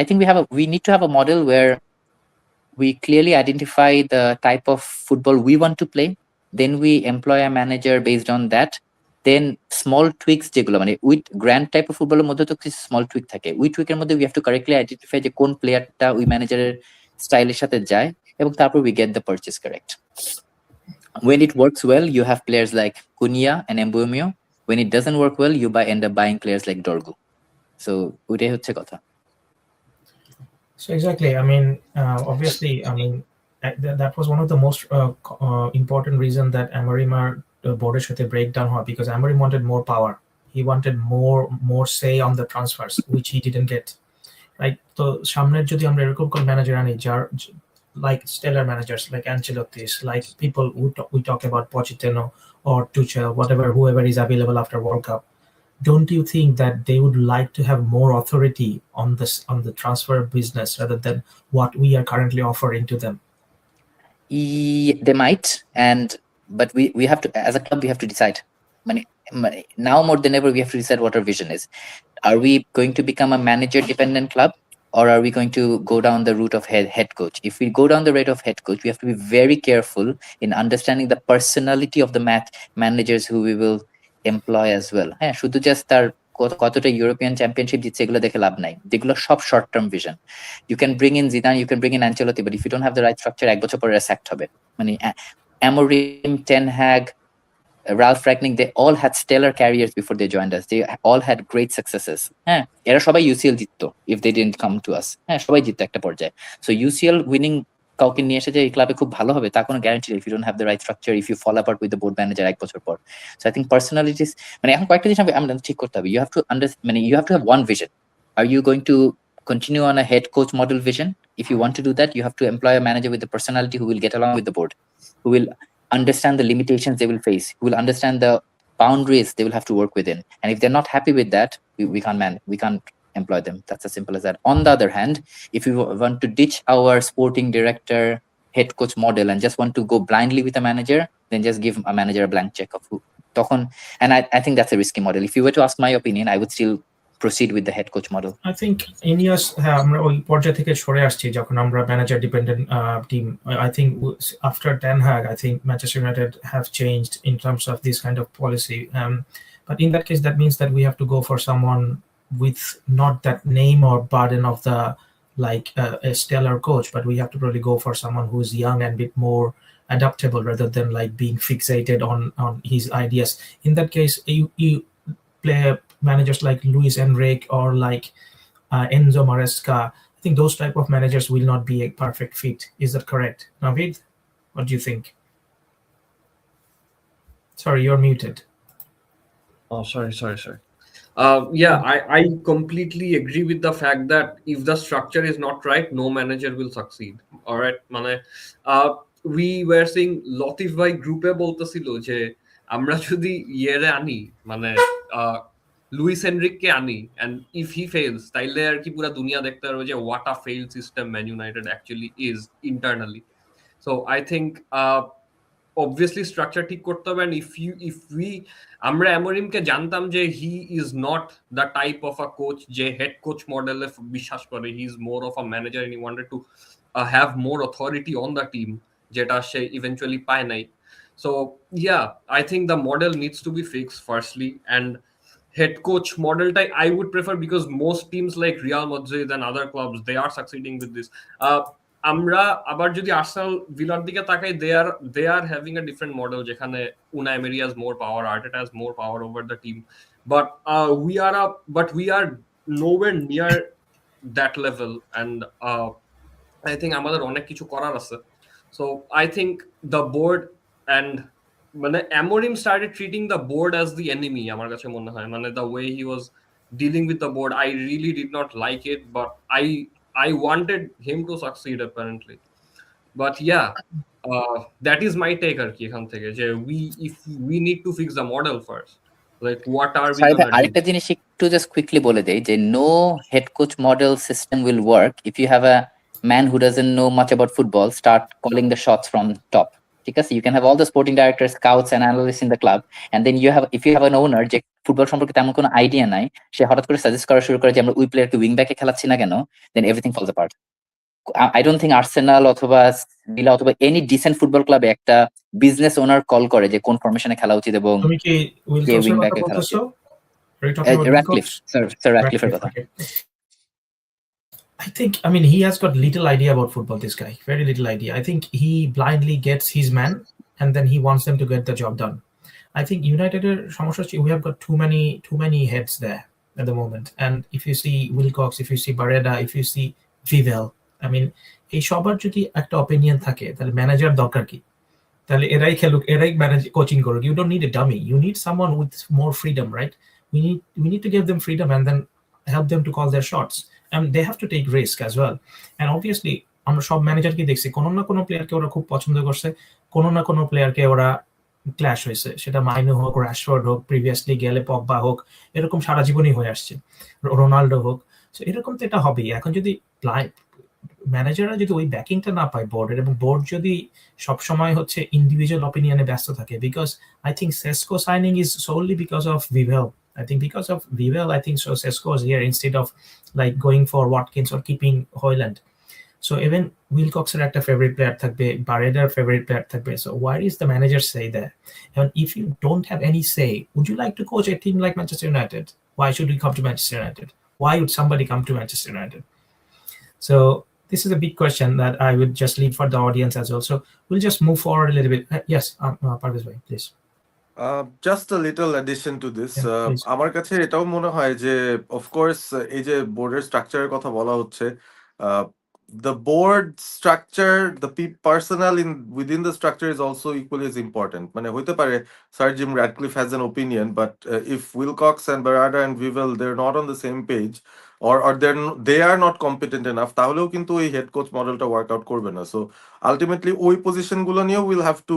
I think we need to have a model where we clearly identify the type of football we want to play. Then we employ a manager based on that. Then small tweaks যেগুলো মানে with grand type of ফুটবলের মধ্যে তো কিছু small টুইক থাকে, ওই টুইকের মধ্যে we have to correctly identify যে কোন প্লেয়ারটা ওই ম্যানেজারের স্টাইলের সাথে যায়, এবং তারপর we get the purchase correct. When it works well, you have players like Cunha and Mbeumo. When it doesn't work well, you end up buying players like Dorgu. So ওইটাই হচ্ছে কথা। So exactly, I mean, obviously, I mean, that was one of the most important reason that AMORIM boardের সাথে breakdown হয়, because AMORIM wanted more power. He wanted more say on the transfers, which he didn't get. right? তো সামনের যদি আমরা এরকম কোন manager আনি যার like stellar managers like Ancelotti's, like people we talk about Pochettino or Tuchel, whoever is available after World Cup, don't you think that they would like to have more authority on the transfer business rather than what we are currently offering to them? They might, but we have to, as a club, we have to decide. Now more than ever, we have to decide what our vision is. Are we going to become a manager-dependent club, or are we going to go down the route of head coach? If we go down the route of head coach, we have to be very careful in understanding the personality of the managers who we will employ as well. হ্যাঁ, শুধু just তার কতটা European championship জিতছে এগুলো দেখে লাভ নাই, যেগুলো সব short term vision. You can bring in Zidane, you can bring in Ancelotti, but if you don't have the right structure, এক বছর পরে স্যাক্ট হবে। মানে Amorim, ten Hag, Ralph Ragnick, they all had stellar careers before they joined us. They all had great successes. হ্যাঁ, এরা সবাই UCL জিততো if they didn't come to us. হ্যাঁ, সবাই জিততো একটা পর্যায়ে। So UCL winning কাউকে নিয়ে এসে যে এই ক্লাবে খুব ভালো হবে তা কোনো গ্যারান্টি নেই if you don't have the right structure, if you fall apart with the board manager এক বছর পর। So I think personalities, মানে এখন কয়েকটা জিনিস আমরা ঠিক করতে হবে। You have to you have to have one vision. Are you going to continue on a head coach model vision? If you want to do that, you have to employ a manager with the personality who will get along with the board, who will understand the limitations they will face, who will understand the boundaries they will have to work within. And if they're not happy with that, we can't employ them. That's as simple as that. On the other hand, if you want to ditch our sporting director head coach model and just want to go blindly with a manager, then just give a manager a blank check of who. And I think that's a risky model. If you were to ask my opinion, I would still proceed with the head coach model. I think Ineos আমরা ওই পর্যায় থেকে সরে আসছি যখন আমরা manager dependent team. I think after Ten Hag, I think Manchester United have changed in terms of this kind of policy. But in that case, that means that we have to go for someone with not that name or burden of the like a stellar coach, but we have to really go for someone who's young and a bit more adaptable rather than like being fixated on his ideas. In that case, you play managers like Luis Enrique or like Enzo Maresca. I think those type of managers will not be a perfect fit. Is that correct, Navid? What do you think? Sorry, you're muted. Oh, sorry. Yeah, I completely agree with the fact that if the structure is not right, no manager will succeed. All right, we were seeing Latif bhai গ্রুপে বলতেছিল যে আমরা যদি ইয়েরে আনি Luis এনরিককে আনি, and if he fails তাইলে আর কি পুরো দুনিয়া দেখতে পারবে যে what a failed system Man United actually is internally. So I think obviously structure ঠিক করতে হবে, and if we আমরা অ্যামোরিমকে জানতাম যে he is not the type of a coach যে head coach মডেলে বিশ্বাস করে, he is more of a manager and he wanted to have more authority on the team, যেটা সে eventually পায় নাই. So yeah, I think the model needs to be fixed firstly, and head coach model type I would prefer, because most teams like Real Madrid and other clubs, they are succeeding with this. আমরা আবার যদি Arsenal ভিলার দিকে তাকাই, they are having a different model যেখানে Unai Emery has more power, Arteta has more power over the team, but we are nowhere near that level, and I think আমাদের অনেক কিছু করার আছে. So I think the board and Amorim started treating the board as the enemy. আমার কাছে মনে হয় the way he was dealing with the board, I really did not like it, but I wanted him to succeed apparently. But yeah, that is my take আর কি এখান থেকে, যে if we need to fix the model first, like what are we going to do? আরেকটা জিনিস একটু just quickly বলে দেই যে no head coach model system will work if you have a man who doesn't know much about football start calling the shots from top. ঠিক আছে, you can have all the sporting directors, scouts and analysts in the club, and then if you have an owner যে football সম্পর্কে তেমন কোনো idea নাই, সে হঠাৎ করে suggest করা শুরু করে যে আমরা ওই প্লেয়ারকে উইং ব্যাকে খেলাচ্ছি না কেন, then everything falls apart. I don't think Arsenal অথবা ভিলা অথবা any decent football club একটা বিজনেস ওনার কল করে যে কোন ফরমেশনে খেলা উচিত এবং তুমি কি উইং ব্যাকে খেলা উচিত? Ratcliffe, sir Ratcliffeর কথা। I think, he has got little idea about football, this guy. Very little idea. I think he blindly gets his man and then he wants them to get the job done. I think United, we have got too many heads there at the moment. And if you see Wilcox, if you see Barreda, if you see Vivel, এই সবার যদি একটা opinion থাকে তাহলে manager দরকার কি? তাহলে এরাই খেলুক, এরাই ম্যানেজ কোচিং করুক. You don't need a dummy. You need someone with more freedom, right? We need to give them freedom and then help them to call their shots. and they have to take risk as well. And obviously আমরা সব ম্যানেজারকে দেখছি কোনো না কোনো প্লেয়ারকে ওরা খুব পছন্দ করছে, কোনো না কোনো প্লেয়ারকে ওরা ক্ল্যাশ হয়েছে, সেটা মাইনো হোক, রাশফোর্ড হোক, প্রিভিয়াসলি গেলে পগবা হোক, এরকম সারা জীবনই হয়ে আসছে, রোনাল্ডো হোক। তো এরকম তো এটা হবেই। এখন যদি ম্যানেজাররা যদি ওই ব্যাকিংটা না পায় বোর্ডের, এবং বোর্ড যদি সবসময় হচ্ছে ইন্ডিভিজুয়াল অপিনিয়নে ব্যস্ত থাকে, because I think Sesko signing is solely because of ভিভেল. I think because of Vivel, I think so Sesko is here instead of like going for Watkins or keeping Hoyland. So even Wilcoxের একটা favorite player থাকবে, Barreder favorite player থাকবে. So why is the manager say that? And if you don't have any say, would you like to coach a team like Manchester United? Why should we come to Manchester United? Why would somebody come to Manchester United? So this is a big question that I would just leave for the audience as well. So we'll just move forward a little bit. Yes, Parvez bhai, please. Just a little addition to this. Yeah, please. আমার কাছে এটাও মনে হয় যে of course এই যে বোর্ডের স্ট্রাকচারের কথা বলা হচ্ছে, the board structure, the personnel in within the structure is also equally as important. মানে হইতে পারে Sir Jim Ratcliffe has an opinion, but if Wilcox and Barada and Vivel, they're not on the same page, or they are not competent enough, তাহলেও কিন্তু এই head coach মডেলটা workout করবে না। So ultimately ওই পজিশন গুলো নিয়েও will have to,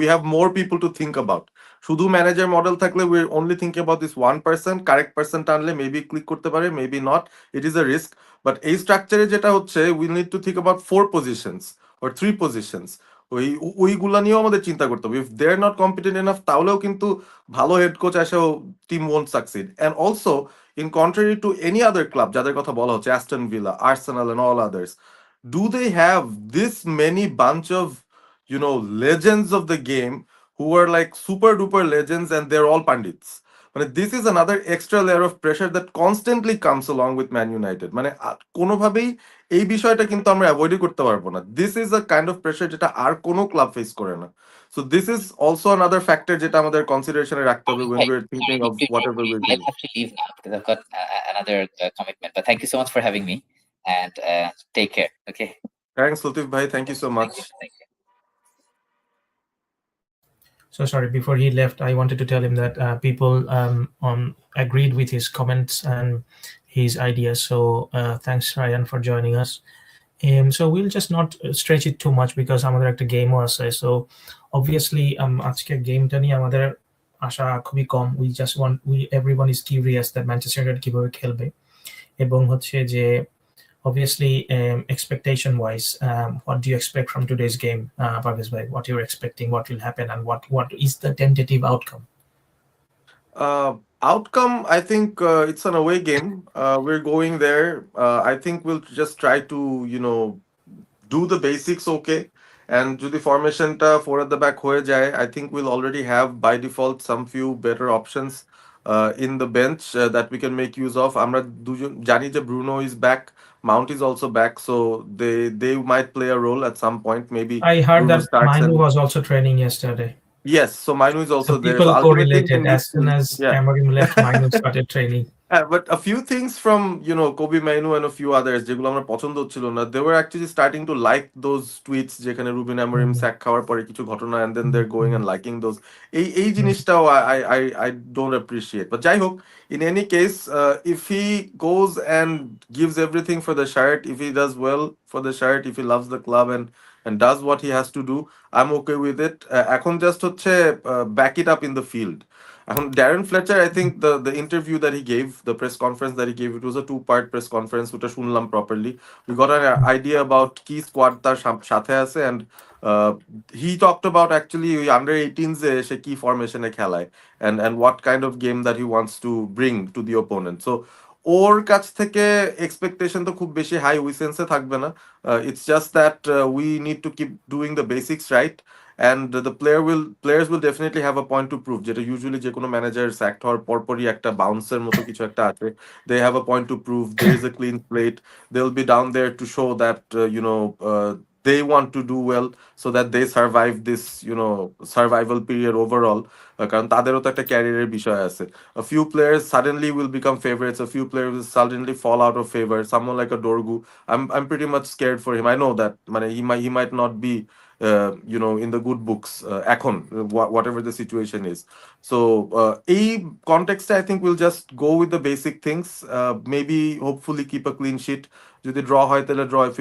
we have more people to think about. শুধু ম্যানেজার মডেল থাকলে we're only thinking about this one person, correct person টানলে মেবি ক্লিক করতে পারে, maybe not, it is a risk. But এই স্ট্রাকচারে যেটা হচ্ছে, will need to think about 4 positions or 3 positions. ওইগুলা নিয়েও আমাদের চিন্তা করতে হবে। If they are not competent enough, তাহলেও কিন্তু ভালো হেড কোচ এসেও team won't succeed. And also in contrary to any other club যাদের কথা বলা হচ্ছে, Aston Villa, Arsenal and all others, do they have this many bunch of legends of the game who are like super duper legends and they're all pundits? মানে this is another extra layer of pressure that constantly comes along with Man United. মানে কোনোভাবেই এই বিষয়টা কিন্তু আমরা অ্যাভয়েডই করতে পারবো না। This is a kind of pressure যেটা আর কোনো ক্লাব ফেস করে না। So this is also another factor যেটা আমাদের কনসিডারেশনে রাখতে হবে when we're thinking of whatever we're doing. I have to leave now because I've got another commitment. But thank you so much for having me, and take care. Okay. Thanks, Latif bhai. Thank you so much. Thank you. So sorry, before he left, I wanted to tell him that people agreed with his comments and his ideas. So thanks, Ryan, for joining us. So we'll just not stretch it too much because আমাদের একটা গেমও আছে। So obviously আজকে গেমটা নিয়ে আমাদের আশা খুবই কম। Everyone is curious that Manchester United কিভাবে খেলবে, এবং হচ্ছে যে obviously expectation wise, what do you expect from today's game, Parvez bhai? What you're expecting, what will happen, and what is the tentative outcome? Outcome, I think it's an away game. We're going there. I think we'll just try to do the basics okay, and যদি ফরমেশনটা 4 at the back হয়ে যায়, I think we'll already have by default some few better options in the bench that we can make use of. আমরা দুজন জানি যে Bruno is back, Mount is also back, so they might play a role at some point. Maybe I heard Bruno that Mainu was also training yesterday. Yes, so Mainu is also so there. People so correlated as soon as Amorim left, Mainu started training. But a few things from Kobe Mainu and a few others যেগুলো আমরা পছন্দ হচ্ছিল না, they were actually starting to like those tweets যেখানে Ruben Amorim sack খাওয়ার পরে কিছু ঘটনা, and then they're going and liking those. এই জিনিসটাও I don't appreciate. But যাই হোক, in any case, if he goes and gives everything for the shirt, if he does well for the shirt, if he loves the club and does what he has to do, I'm okay with it. এখন just হচ্ছে back it up in the field. Darren Fletcher, I think the interview that he gave, the press conference that he gave, it was a 2-part press conference, ওটা শুনলাম properly. We got an idea about কি squad তার সাথে আছে, and he talked about actually under 18s এ সে কি ফরমেশনে খেলায় and what kind of game that he wants to bring to the opponent. So ওর কাছ থেকে এক্সপেকটেশন তো খুব বেশি হাই ওই সেন্সে থাকবে না। It's just that we need to keep doing the basics right, and the players will definitely have a point to prove, যেটা usually যে কোনো ম্যানেজার স্যাক্ট হওয়ার পরপরই একটা বাউন্সের মতো কিছু একটা আছে। They have a point to prove, there is a clean slate, they'll be down there to show that they want to do well so that they survive this survival period overall, কারণ তাদেরও তো একটা ক্যারিয়ারের বিষয় আছে। A few players suddenly will become favorites, a few players will suddenly fall out of favor. Someone like a Dorgu, I'm pretty much scared for him. I know that he might not be in the good books এখন whatever the situation is. So এই কনটেক্সটে I think we'll just go with the basic things, maybe hopefully keep a clean sheet. যদি draw হয় তাহলে draw, if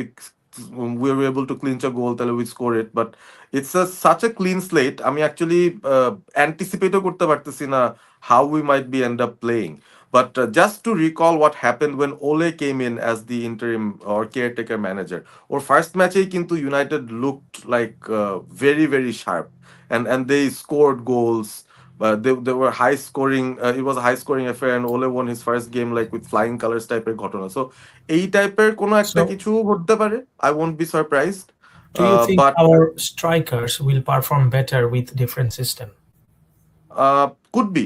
we were able to clinch a goal তাহলে we score it, but it's such a clean slate. আমি actually anticipate করতে পারতেছি না how we might be end up playing. But just to recall what happened when Ole came in as the interim or caretaker manager, or first match কিন্তু United looked like very very sharp, and they scored goals. They were high scoring. It was a high scoring affair, and Ole won his first game like with flying colors type of ঘটনা. So এই টাইপের কোনো একটা So, কিছু হতে পারে. I won't be surprised. do you think But our strikers will perform better with different system? Could be,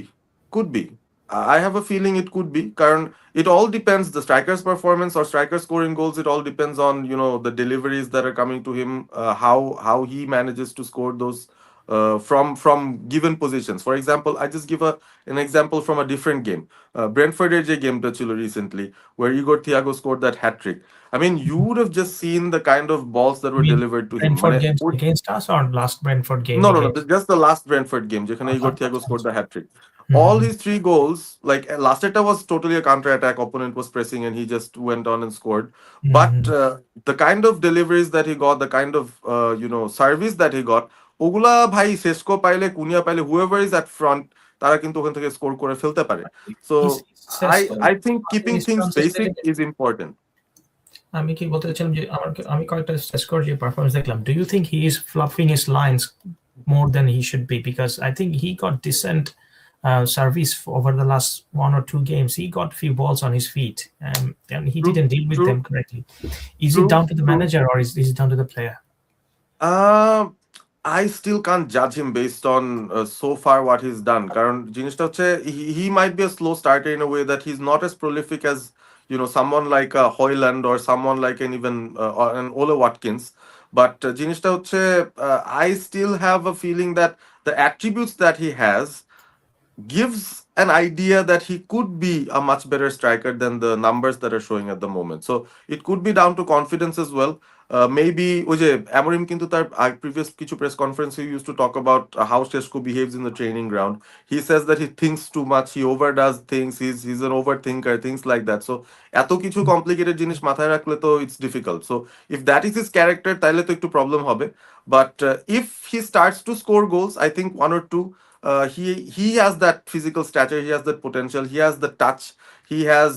could be. I have a feeling it could be. Karan, it all depends. The striker's performance or striker scoring goals. It all depends on the deliveries that are coming to him. How he manages to score those from given positions. For example, I just give an example from a different game. Brentford AJ game that chilo recently, where Igor Thiago scored that hat trick. I mean, you would have just seen the kind of balls that I were mean, delivered to him. Brentford games against us or last Brentford game No, no, no. against? Just the last Brentford game, যেখানে Igor Thiago scored the hat trick. All Mhm. his three goals, like last eta was totally a counter attack. Opponent was pressing, and he just went on and scored. But Mhm. the kind of deliveries that he got, the kind of service that he got, ওগুলা ভাই Sesko পাইলে কুনিয়া পাইলে whoever is at front, তারা কিন্তু ওখান থেকে score করে ফেলতে পারে. So I Sesko I think keeping is things basic consistent. is important. আমি কি বলতে চাইছিলাম যে আমি কয়েকটা সেসকোর যে পারফরমেন্স দেখলাম, do you think he is fluffing his lines more than he should be? Because I think he got decent service over the last 1 or 2 games. He got few balls on his feet, and he True, didn't deal with true, them correctly. Is it true, down to the true. manager or is it down to the player? Uh, I still can't judge him based on so far what he's done. কারণ জিনিসটা হচ্ছে he might be a slow starter in a way that he's not as prolific as someone like Hoyland or someone like an even or an Ola Watkins. But জিনিসটা হচ্ছে I still have a feeling that the attributes that he has gives an idea that he could be a much better striker than the numbers that are showing at the moment. So it could be down to confidence as well. Maybe ওই যে Amorim কিন্তু তার previous কিছু press conference he used to talk about how Sheshko behaves in the training ground. He says that he thinks too much, he overdoes things, he's an overthinker, things like that. So এত কিছু complicated জিনিস মাথায় রাখলে তো it's difficult. So if that is his character তাহলে তো একটু problem হবে. But if he starts to score goals, I think one or two, he has that physical stature, he has that potential, he has the touch, he has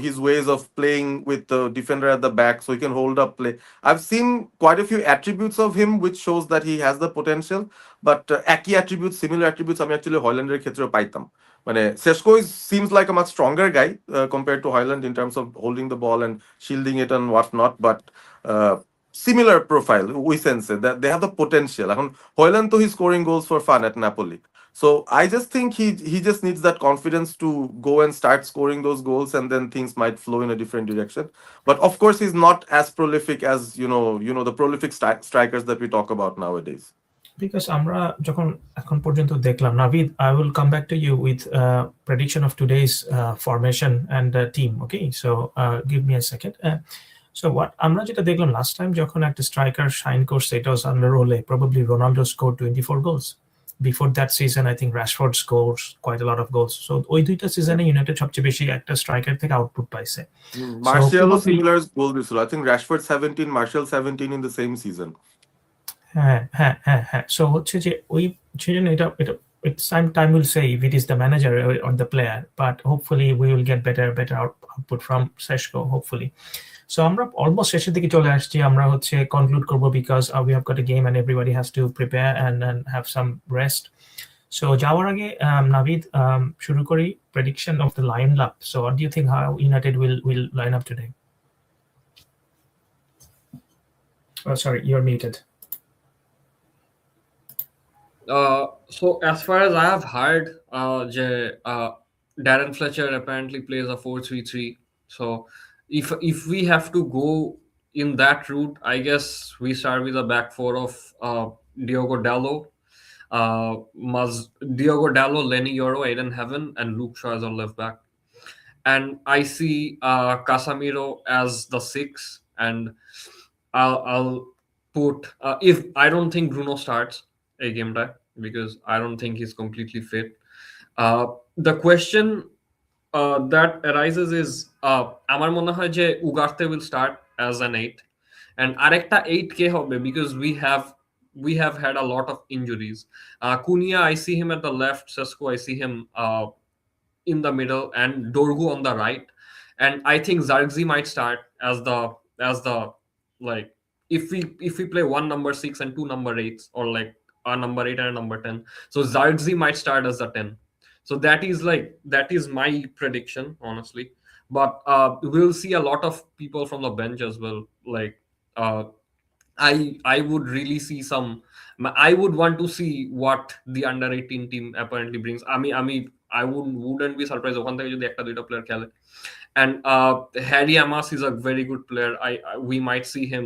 his ways of playing with the defender at the back, so he can hold up play. I've seen quite a few attributes of him which shows that he has the potential, but একই attributes, similar attributes আমি actually হয়ল্যান্ডের ক্ষেত্রেও পাইতাম. মানে Sesko seems like a much stronger guy compared to Hoyland in terms of holding the ball and shielding it and whatnot, but similar profile ওই সেন্সে that they have the potential. এখন হয়ল্যান্ড তো he's scoring goals for fun at Napoli. So I just think he just needs that confidence to go and start scoring those goals, and then things might flow in a different direction. But of course, he's not as prolific as the prolific strikers that we talk about nowadays. Because আমরা যখন এখন পর্যন্ত দেখলাম, Navid, I will come back to you with prediction of today's formation and team. Okay, so give me a second. So what আমরা যেটা দেখলাম last time যখন একটা striker shine করছে, it was under Ole. Probably Ronaldo scored 24 goals. Before that season, I think Rashford scores quite a lot of goals. So ওই দুইটা সিজনে United সবচেয়ে বেশি একটা স্ট্রাইকার থেকে আউটপুট পাইছে. Martial similar goal দিছিল. I think Rashford 17, Martial 17 in the same season. হ্যাঁ. So হচ্ছে যে ওই সেজন্য এটা it's time will say if it is the manager or the player, but hopefully we will get better output from Seshko, hopefully. So আমরা almost শেষের দিকে চলে আসছি, আমরা হচ্ছে কনক্লুড করব because we have got a game and everybody has to prepare and have some rest. So যাওয়ার আগে Navid, শুরু করি prediction of the lineup. So what do you think how United will line up today? Oh, sorry, you're muted. So as far as I have heard, Darren Fletcher apparently plays a 4-3-3. So if we have to go in that route, I guess we start with a back four of Diogo Dallo, Diogo Dallo, Lenny Yoro, Aiden Heaven, and Luke Shaw as our left back. And I see Casemiro as the 6, and I'll put if I don't think Bruno starts a game time because I don't think he's completely fit. The question that arises is আমার মনে হয় যে Ugarte will start as an 8 and আরেকটা 8 কে হবে because we have had a lot of injuries. Cunha, I see him at the left. Sesko, I see him in the middle, and Dorgu on the right. And I think Zargzi might start as the like if we play one number 6 and two number 8s, or like a number 8 and a number 10. So Zargzi might start as the 10. So that is my prediction, honestly. But we'll see a lot of people from the bench as well. Like uh, I would really see some. I would want to see what the under 18 team apparently brings. I wouldn't be surprised ওখান থেকে যদি একটা দুইটা player খেলে. And Harry Amas is a very good player. We might see him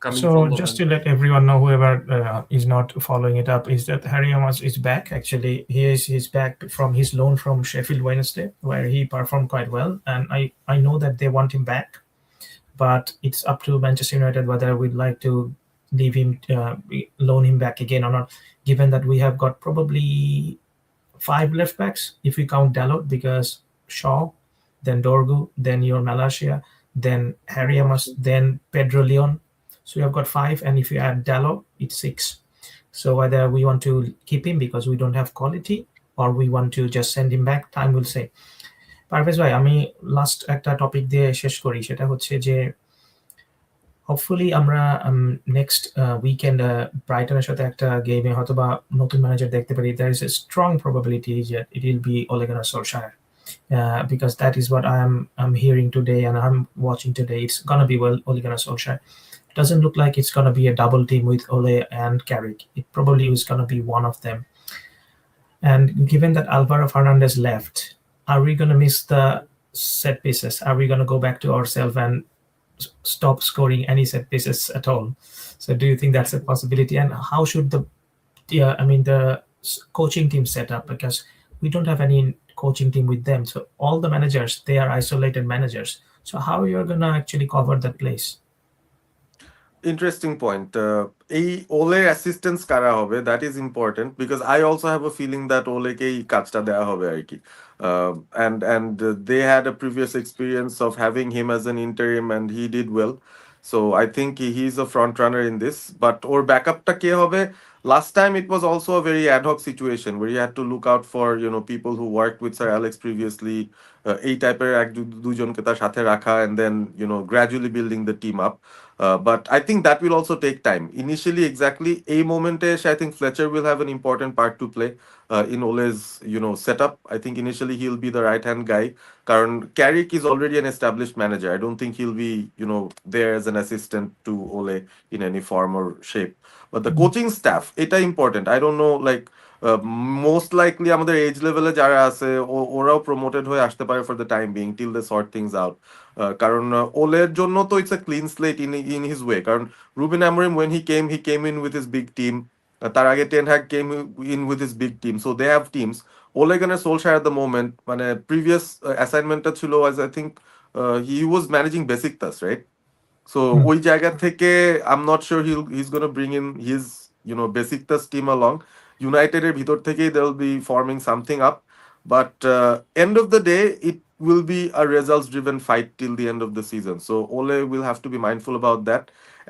coming So from the just bench. to let everyone know, whoever is not following it up, is that Harry Amos is back. Actually, he's back from his loan from Sheffield Wednesday, where he performed quite well, and I know that they want him back, but it's up to Manchester United whether we'd like to leave him, loan him back again or not. Given that we have got probably 5 left backs if we count Dalot, because Shaw, then Dorgu, then your Malacia, then Harry Amos, then Pedro Leon. So we have got 5, and if you add Dalot, it's 6. So whether we want to keep him because we don't have quality, or we want to just send him back, time will say. Parvez ভাই, আমি last একটা topic দিয়ে শেষ করি, সেটা হচ্ছে যে hopefully আমরা নেক্সট উইকেন্ড ব্রাইটনের সাথে একটা গেমে হয়তো বা নতুন ম্যানেজার দেখতে পারি। There is a strong probability that it will be Ole Gunnar Solskjaer, because that is what I'm hearing today and I'm watching today. It's gonna be Ole Gunnar Solskjaer. It doesn't look like it's gonna be a double team with Ole and Carrick. It probably is gonna be one of them. And given that Alvaro Fernandez left, are we gonna miss the set pieces? Are we gonna go back to ourselves and stop scoring any set pieces at all? So do you think that's a possibility? And how should the coaching team set up? Because we don't have any coaching team with them, so all the managers, they are isolated managers. So how you're gonna actually cover that place? Interesting point. এই ওলের assistance কারা হবে, that is important, because I also have a feeling that ওলেকেই কাজটা দেওয়া হবে আর কি। and they had a previous experience of having him as an interim and he did well, so I think he's a front runner in this. But or backupটা কে হবে, last time it was also a very ad hoc situation where you had to look out for people who worked with Sir Alex previously, এই টাইপের এক দুজনকে তার সাথে রাখা, and then gradually building the team up. But I think that will also take time. Initially, exactly a moment, I think Fletcher will have an important part to play in Ole's setup. I think initially he'll be the right hand guy. Karan Carrick is already an established manager. I don't think he'll be there as an assistant to Ole in any form or shape. But the coaching staff, এটা important. I don't know, like most likely আমাদের age লেভেলে যারা আছে ওরাও promoted হয়ে আসতে পারে for the time being till they sort things out. কারণ ওলের জন্য তো it's a clean slate in his way. কারণ Ruben Amorim, when he came in with his big team. তার আগে Ten Hag came in with his big team, so they have teams. Ole Gunnar Solskjaer at the moment, মানে previous assignmentটা ছিল as I think he was managing Besiktas, right? So ওই জায়গা থেকে I'm not sure he's gonna bring in his Besiktas team along. United এর ভিতর থেকেই they'll be forming something up, but end of the day it will be a results driven fight till the end of the season, so Ole will have to be mindful about that.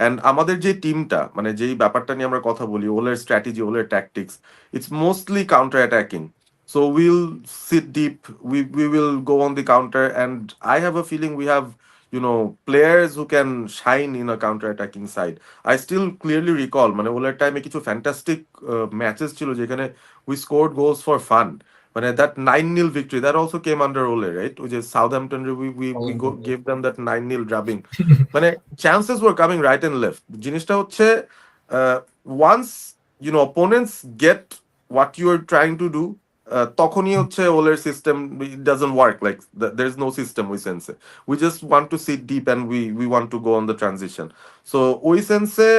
And আমাদের যে টিমটা, মানে যেই ব্যাপারটা নিয়ে আমরা কথা বলি, ওলের স্ট্র্যাটেজি, ওলের tactics, it's mostly counter attacking. So we'll sit deep, we will go on the counter, and I have a feeling we have players who can shine in a counter-attacking side. I still clearly recall, মানে ওলার টাইমে কিছু fantastic matches ছিল যেখানে we scored goals for fun. মানে that 9-0 victory, that also came under Ole, right? Which is Southampton, gave them that 9-0 drubbing. মানে chances were coming right and left. জিনিসটা হচ্ছে once opponents get what you are trying to do, তখনই হচ্ছে ওলের system it doesn't work, like there's no system ওই সেন্সে, we just want to sit deep and we want to go on the transition. So ওই সেন্সে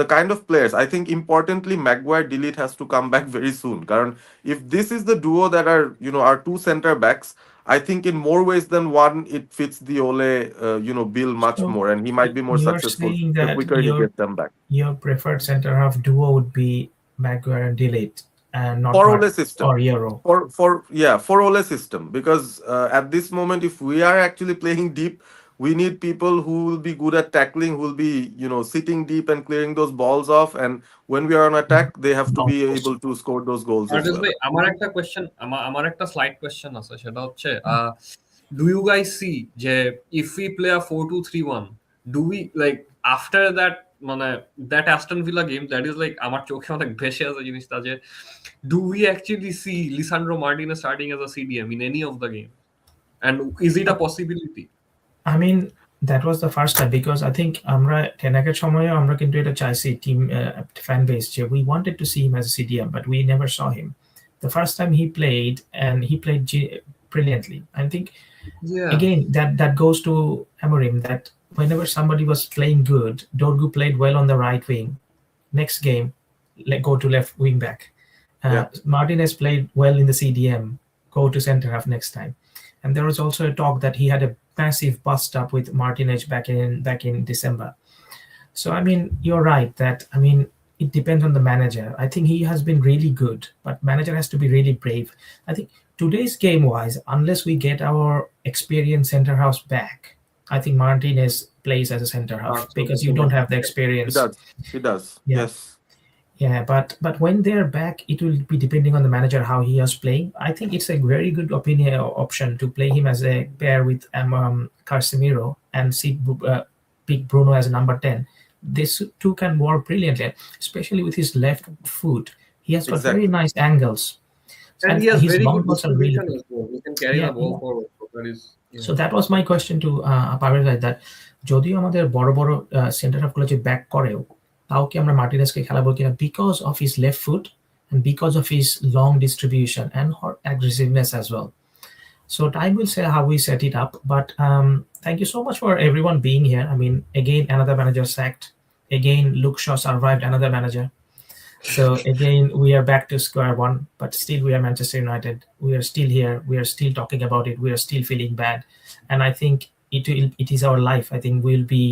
the kind of players, I think importantly Maguire Delete has to come back very soon, কারণ if this is the duo that are, you know, our two center backs, I think in more ways than one it fits the Ole you know, bill much So more, and he might be more you're successful saying the that quicker he gets them back. your preferred center half duo would be Maguire and Delete, and not For Ole Martinez system. or Euro. For Ole system, because at this moment if we are actually playing deep, we need people who will be good at tackling, who will be, you know, sitting deep and clearing those balls off, and when we are on attack they have to be able to score those goals as Artis well. bhai, আমার একটা slide question আছে, সেটা হচ্ছে do you guys see যে if we play a 4-2-3-1, do we like after that মানে that Aston Villa game, that is like আমার চোখে অনেক ভেসে আছে জিনিসটা যে do we actually see Lisandro Martinez starting as a CDM in any of the game, and is it a possibility? I mean, that was the first time, because I think আমরা টেনাকের সময় আমরা কিন্তু এটা চাইছি টিম fan base যে we wanted to see him as a CDM, but we never saw him. The first time he played, and he played brilliantly. I think again that goes to Amorim, that whenever somebody was playing good, Dorgu played well on the right wing. Next game, go to left wing back. Martinez played well in the CDM. Go to center half next time. And there was also a talk that he had a massive bust up with Martinez back in December. So I mean, you're right that, I mean, it depends on the manager. I think he has been really good, but manager has to be really brave. I think today's game wise, unless we get our experienced center half back, I think Martinez plays as a center half because you don't have the experience. He does. Yeah. Yes. Yeah, but when they're back, it will be depending on the manager how he is playing. I think it's a very good option to play him as a pair with Casemiro and pick Bruno as a number 10. These two can work brilliantly, especially with his left foot. He has got very nice angles. And he has his very long good balls are really distribution as well. He can carry the ball forward. So that is. So that was my question to Parvez, that যদিও আমাদের বড় বড় centre half গুলো যে back করেও, তাও কি আমরা মার্টিনেজকে খেলাবো কিনা, because of his left foot and because of his long distribution and aggressiveness as well. So time will say how we set it up, but thank you so much for everyone being here. I mean, again, another manager sacked. Again, Luke Shaw survived another manager. So again, we are back to square one, but still we are Manchester United. We are still here. We are still talking about it. We are still feeling bad. And I think it is our life. I think we'll be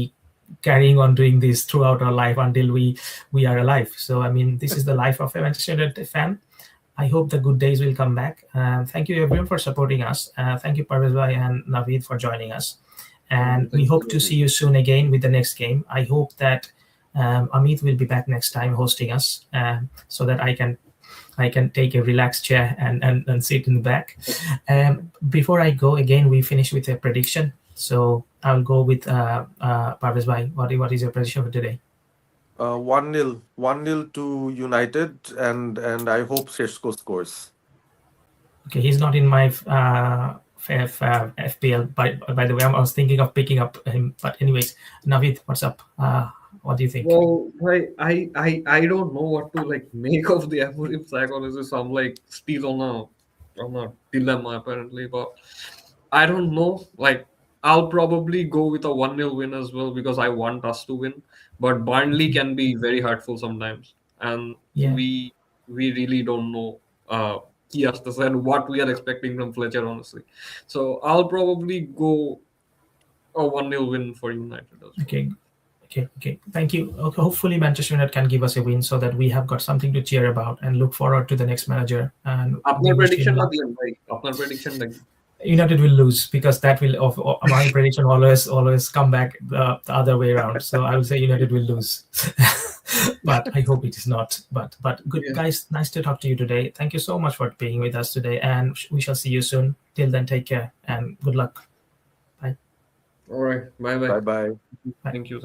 carrying on doing this throughout our life until we are alive. So, I mean, this is the life of a Manchester United fan. I hope the good days will come back. Thank you everyone for supporting us. Thank you Parvez bhai and Naveed for joining us. And we hope to see you soon again with the next game. I hope that Amit will be back next time hosting us, so that I can take a relaxed chair and sit in the back. Before I go, again, we finish with a prediction. So I'll go with Parvez bhai. What is your prediction for today? 1-0 to United, and I hope Šeško scores. Okay, he's not in my FPL. By the way, I was thinking of picking up him. But anyways, Naveed, what's up? What do you think? Well, I don't know what to like make of the Amorim psychology. So I'm like still on a dilemma apparently, but I don't know. Like I'll probably go with a 1-0 win as well, because I want us to win. But Burnley can be very hurtful sometimes, and we really don't know and what we are expecting from Fletcher, honestly. So I'll probably go a 1-0 win for United as well. Okay. Thank you. Okay, hopefully Manchester United can give us a win, so that we have got something to cheer about and look forward to the next manager. And Apnar prediction like United will lose, because that will my prediction always come back the other way around. So I will say United will lose. But I hope it is not. But good guys, nice to talk to you today. Thank you so much for being with us today, and we shall see you soon. Till then, take care and good luck. Bye. All right. Bye. Bye. Thank you.